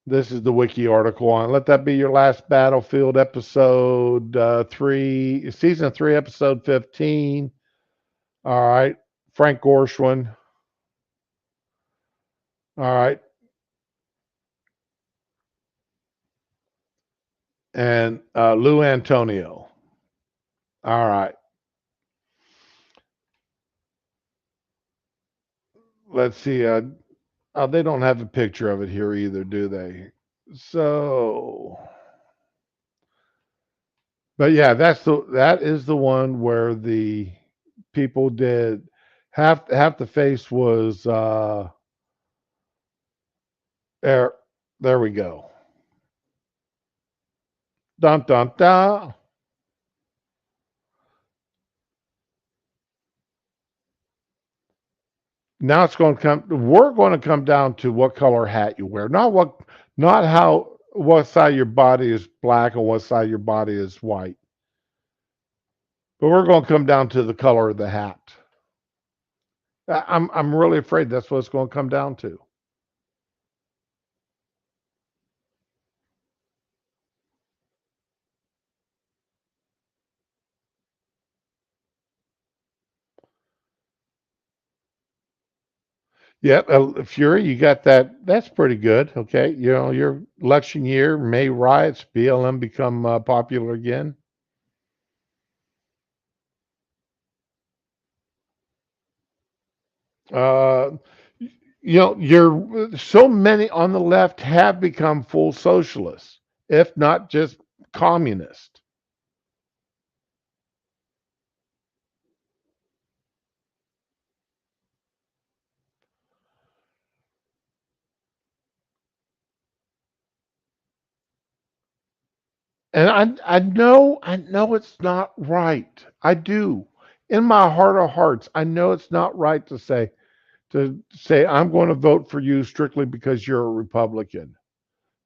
This is the wiki article on Let That Be Your Last Battlefield, episode 3, season 3, episode 15. All right. Frank Gorshin. All right. And Lou Antonio. All right. Let's see. They don't have a picture of it here either, do they? So, but yeah, that is the one where the people did half the face was there we go. Dun dun dun. Now it's going to come. We're going to come down to what color hat you wear, not what side of your body is black and what side of your body is white. But we're going to come down to the color of the hat. I'm really afraid that's what it's going to come down to. Yeah, Fury, you got that. That's pretty good. Okay, you know your election year, May riots, BLM become popular again. Uh, you know, you're so many on the left have become full socialists, if not just communist. And I know it's not right. I do. In my heart of hearts, I know it's not right to say I'm going to vote for you strictly because you're a Republican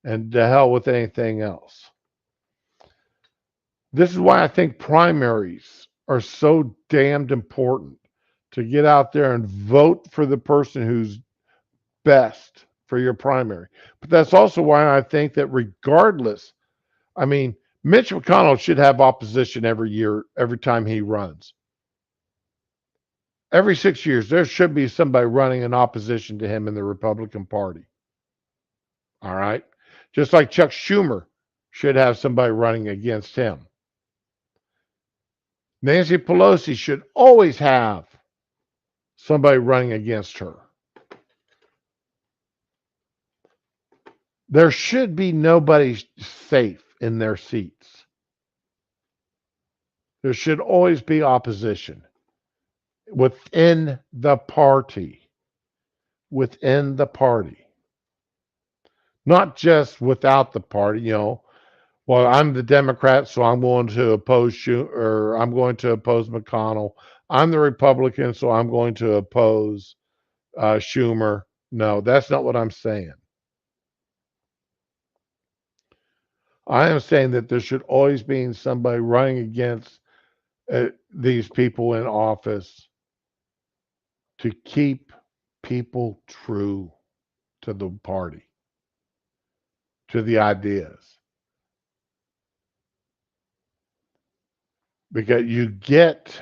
and to hell with anything else. This is why I think primaries are so damned important to get out there and vote for the person who's best for your primary. But that's also why I think that regardless, I mean, Mitch McConnell should have opposition every year, every time he runs. Every 6 years, there should be somebody running in opposition to him in the Republican Party. All right. Just like Chuck Schumer should have somebody running against him. Nancy Pelosi should always have somebody running against her. There should be nobody safe in their seats. There should always be opposition within the party. Within the party. Not just without the party, well, I'm the Democrat, so I'm going to oppose I'm going to oppose McConnell. I'm the Republican, so I'm going to oppose Schumer. No, that's not what I'm saying. I am saying that there should always be somebody running against these people in office to keep people true to the party, to the ideas. Because you get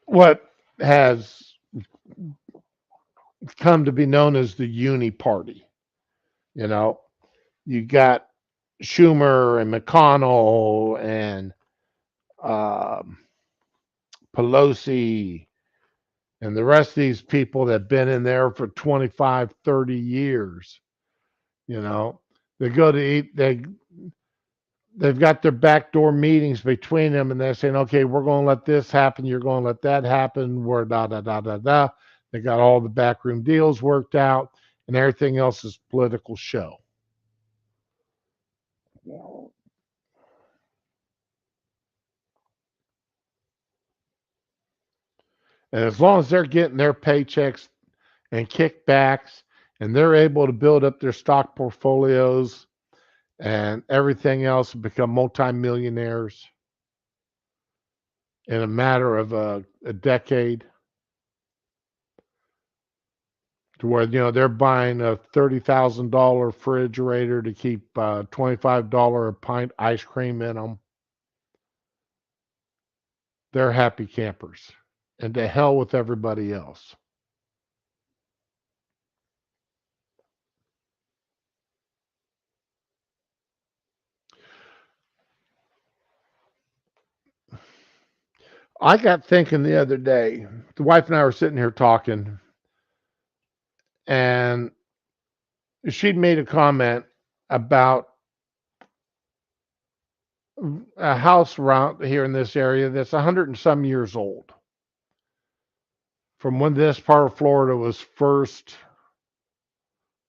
what has come to be known as the uni party. You got Schumer and McConnell and Pelosi and the rest of these people that have been in there for 25, 30 years. They go to eat, they've got their backdoor meetings between them, and they're saying, okay, we're going to let this happen, you're going to let that happen, we're da da da da da. They got all the backroom deals worked out, and everything else is political show. And as long as they're getting their paychecks and kickbacks, and they're able to build up their stock portfolios and everything else, and become multimillionaires in a matter of a decade, to where they're buying a $30,000 refrigerator to keep $25 a pint ice cream in them. They're happy campers, and to hell with everybody else. I got thinking the other day, the wife and I were sitting here talking, and she'd made a comment about a house around here in this area that's 100 and some years old, from when this part of Florida was first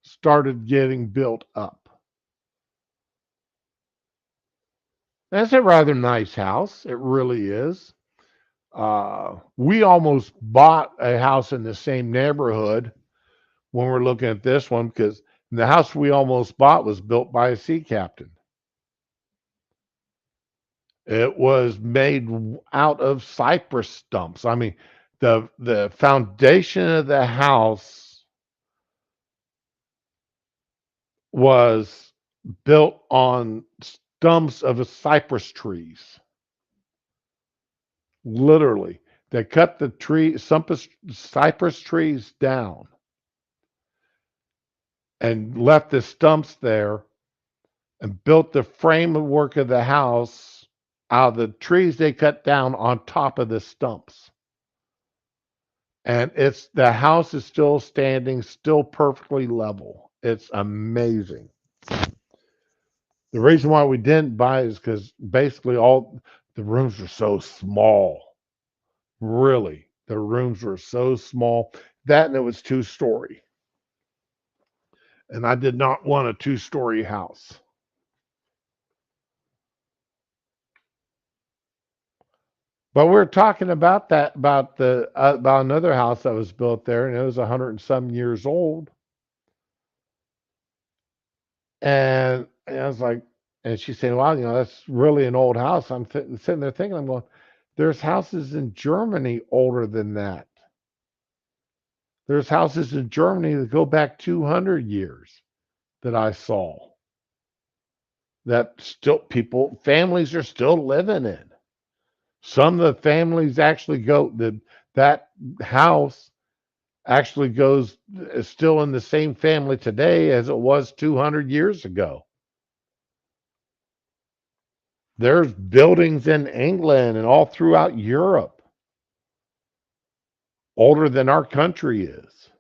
started getting built up. That's a rather nice house. It really is. We almost bought a house in the same neighborhood when we're looking at this one, because the house we almost bought was built by a sea captain. It was made out of cypress stumps. I mean, the foundation of the house was built on stumps of cypress trees. Literally, they cut the cypress trees down and left the stumps there and built the framework of the house out of the trees they cut down on top of the stumps. And the house is still standing, still perfectly level. It's amazing. The reason why we didn't buy is because basically all the rooms were so small. Really, the rooms were so small. That, and it was 2-story. And I did not want a 2-story house. But we're talking about that, about another house that was built there, and it was 100 and some years old. And I was like, and she's saying, "Wow, that's really an old house." I'm sitting there thinking, I'm going, there's houses in Germany older than that. There's houses in Germany that go back 200 years that I saw. That families are still living in. Some of the families actually that house actually is still in the same family today as it was 200 years ago. There's buildings in England and all throughout Europe older than our country is.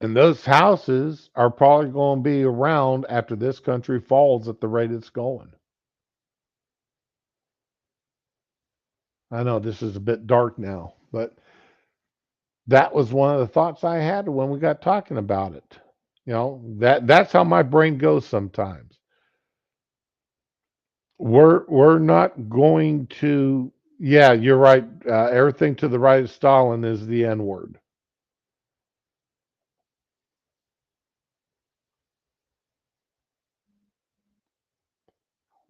And those houses are probably going to be around after this country falls at the rate it's going. I know this is a bit dark now, but that was one of the thoughts I had when we got talking about it. You know, that's how my brain goes sometimes. We're not going to, yeah, you're right. Everything to the right of Stalin is the N word.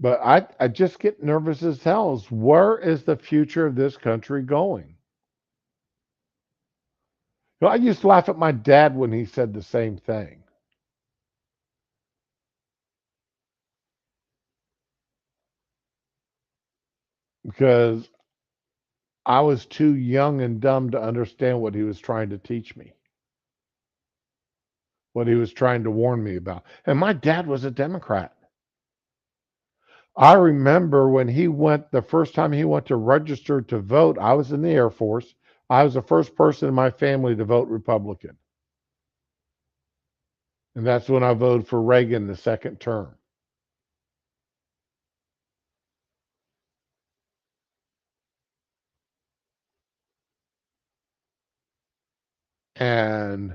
But I just get nervous as hell. Where is the future of this country going? You know, I used to laugh at my dad when he said the same thing. Because I was too young and dumb to understand what he was trying to teach me, what he was trying to warn me about. And my dad was a Democrat. I remember when he went, the first time he went to register to vote, I was in the Air Force. I was the first person in my family to vote Republican. And that's when I voted for Reagan the second term. And,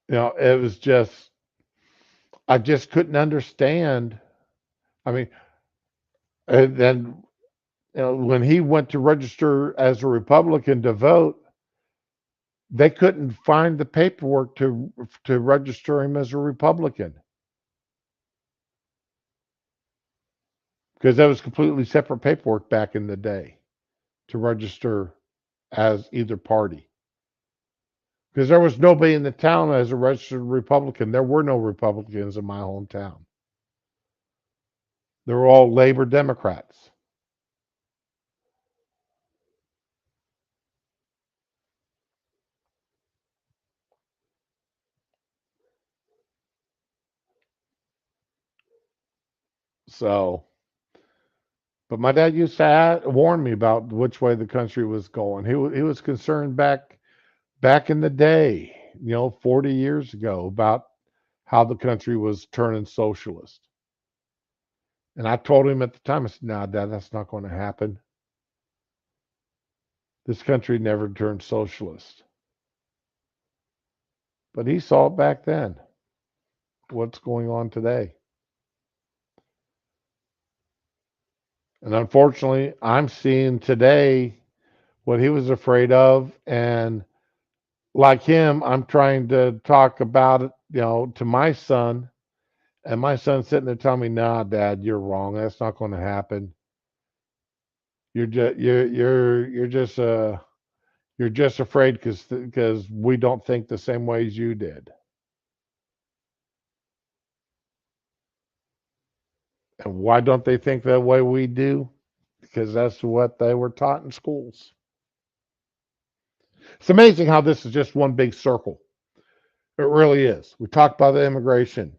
you know, it was just, I just couldn't understand. I mean, and then, you know, when he went to register as a Republican to vote, they couldn't find the paperwork to register him as a Republican because that was completely separate paperwork back in the day to register as either party. Because there was nobody in the town as a registered Republican. There were no Republicans in my hometown. They were all labor Democrats. So, but my dad used to warn me about which way the country was going. He was concerned back in the day, you know, 40 years ago, about how the country was turning socialist. And I told him at the time, I said, "No, Dad, that's not going to happen. This country never turned socialist." But he saw it back then. What's going on today? And unfortunately, I'm seeing today what he was afraid of. And like him, I'm trying to talk about it, you know, to my son. And my son's sitting there telling me, "Nah, Dad, you're wrong. That's not going to happen. You're just afraid because we don't think the same way as you did." And why don't they think the way we do? Because that's what they were taught in schools. It's amazing how this is just one big circle. It really is. We talked about the immigration,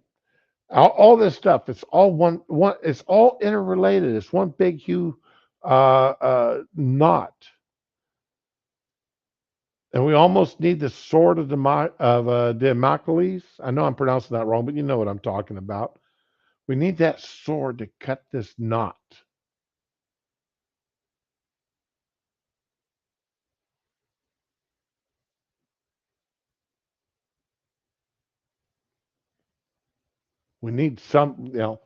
all this stuff. It's all one. It's all interrelated. It's one big, huge knot. And we almost need the sword of Damocles. I know I'm pronouncing that wrong, but you know what I'm talking about. We need that sword to cut this knot. We need some, you know.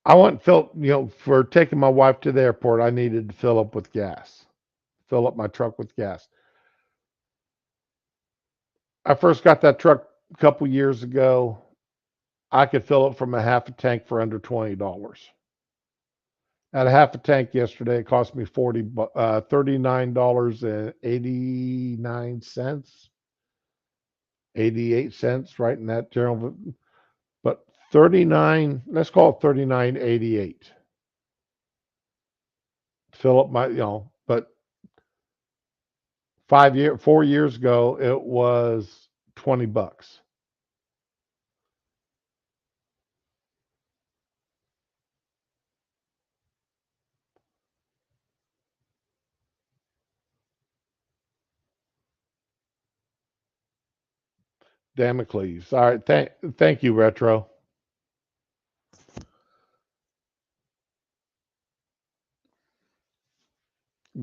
I want fill, you know, for taking my wife to the airport, I needed to fill up with gas, fill up my truck with gas. I first got that truck a couple years ago. I could fill it from a half a tank for under $20. At a half a tank yesterday, it cost me $39.89, 88 cents, right in that general. But 39, let's call it 39.88. Fill up my, you know, but 4 years ago, it was $20. Damocles. All right. Thank you, Retro.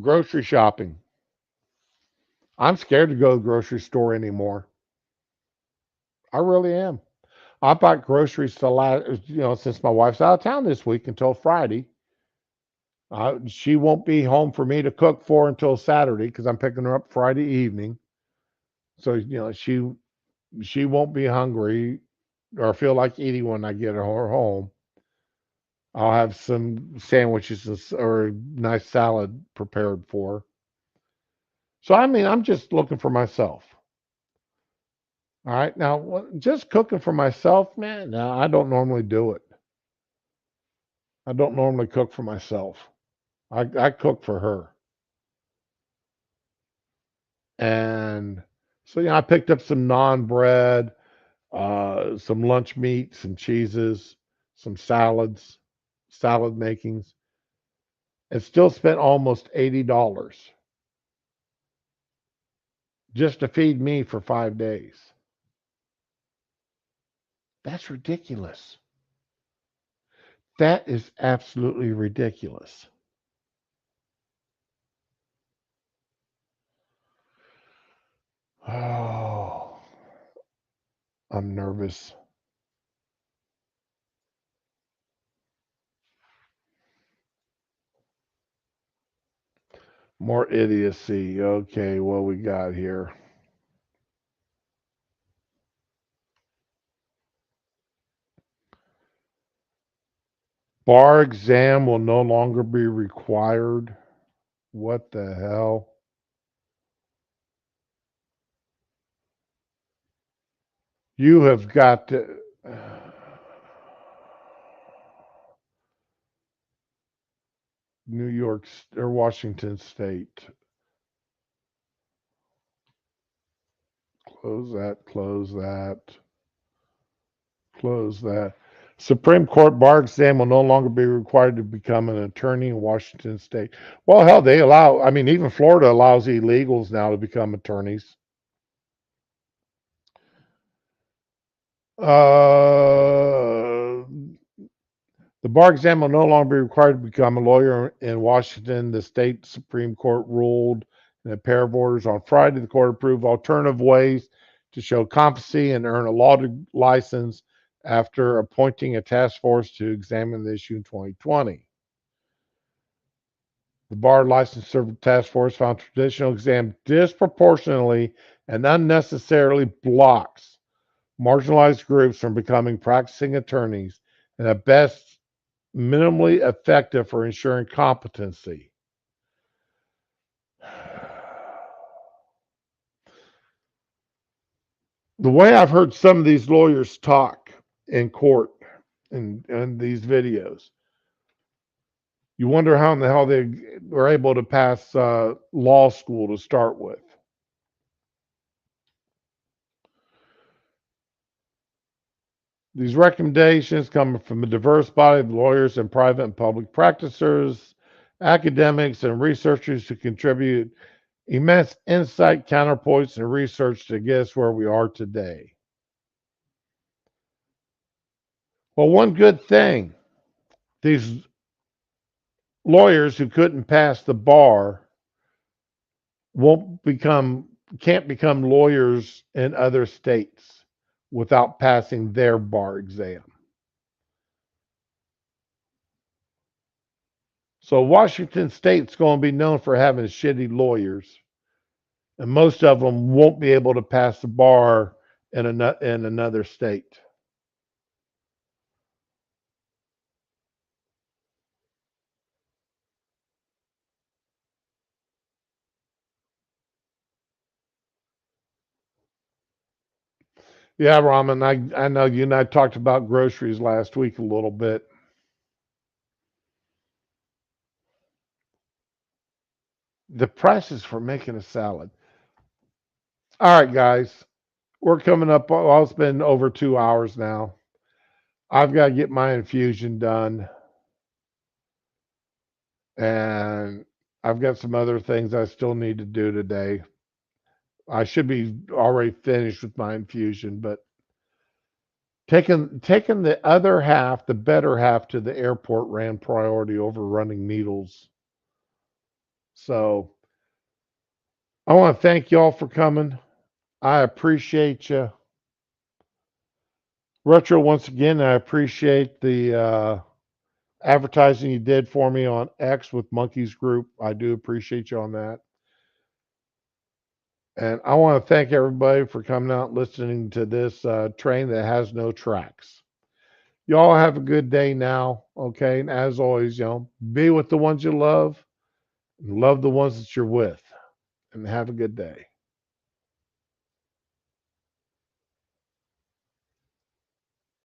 Grocery shopping. I'm scared to go to the grocery store anymore. I really am. I bought groceries to last, since my wife's out of town this week until Friday. She won't be home for me to cook for until Saturday because I'm picking her up Friday evening. So, she won't be hungry or feel like eating when I get her home. I'll have some sandwiches or a nice salad prepared for her. So, I mean, I'm just looking for myself. All right. Now, just cooking for myself, man, no, I don't normally do it. I don't normally cook for myself. I cook for her. And so, I picked up some non bread, some lunch meat, some cheeses, some salads, salad makings, and still spent almost $80 just to feed me for 5 days. That's ridiculous. That is absolutely ridiculous. Oh, I'm nervous. More idiocy. Okay, what we got here? Bar exam will no longer be required. What the hell? You have got to. New York or Washington State. Close that, close that, close that. Supreme Court bar exam will no longer be required to become an attorney in Washington State. Well, hell, they allow, I mean, even Florida allows illegals now to become attorneys. The bar exam will no longer be required to become a lawyer in Washington. The state Supreme Court ruled in a pair of orders on Friday. The court approved alternative ways to show competency and earn a law license after appointing a task force to examine the issue in 2020. The bar license server task force found traditional exam disproportionately and unnecessarily blocks marginalized groups from becoming practicing attorneys and at best minimally effective for ensuring competency. The way I've heard some of these lawyers talk in court in these videos, you wonder how in the hell they were able to pass law school to start with. These recommendations come from a diverse body of lawyers and private and public practitioners, academics, and researchers who contribute immense insight, counterpoints, and research to get us where we are today. Well, one good thing, these lawyers who couldn't pass the bar can't become lawyers in other states without passing their bar exam. So Washington State's going to be known for having shitty lawyers, and most of them won't be able to pass the bar in another state. Yeah, Raman, I know you and I talked about groceries last week a little bit. The prices for making a salad. All right, guys, we're coming up. Well, it's been over 2 hours now. I've got to get my infusion done. And I've got some other things I still need to do today. I should be already finished with my infusion, but taking the other half, the better half, to the airport ran priority over running needles. So I want to thank y'all for coming. I appreciate you. Retro, once again, I appreciate the advertising you did for me on X with Monkeys Group. I do appreciate you on that. And I want to thank everybody for coming out and listening to this train that has no tracks. Y'all have a good day now, okay? And as always, be with the ones you love and love the ones that you're with. And have a good day.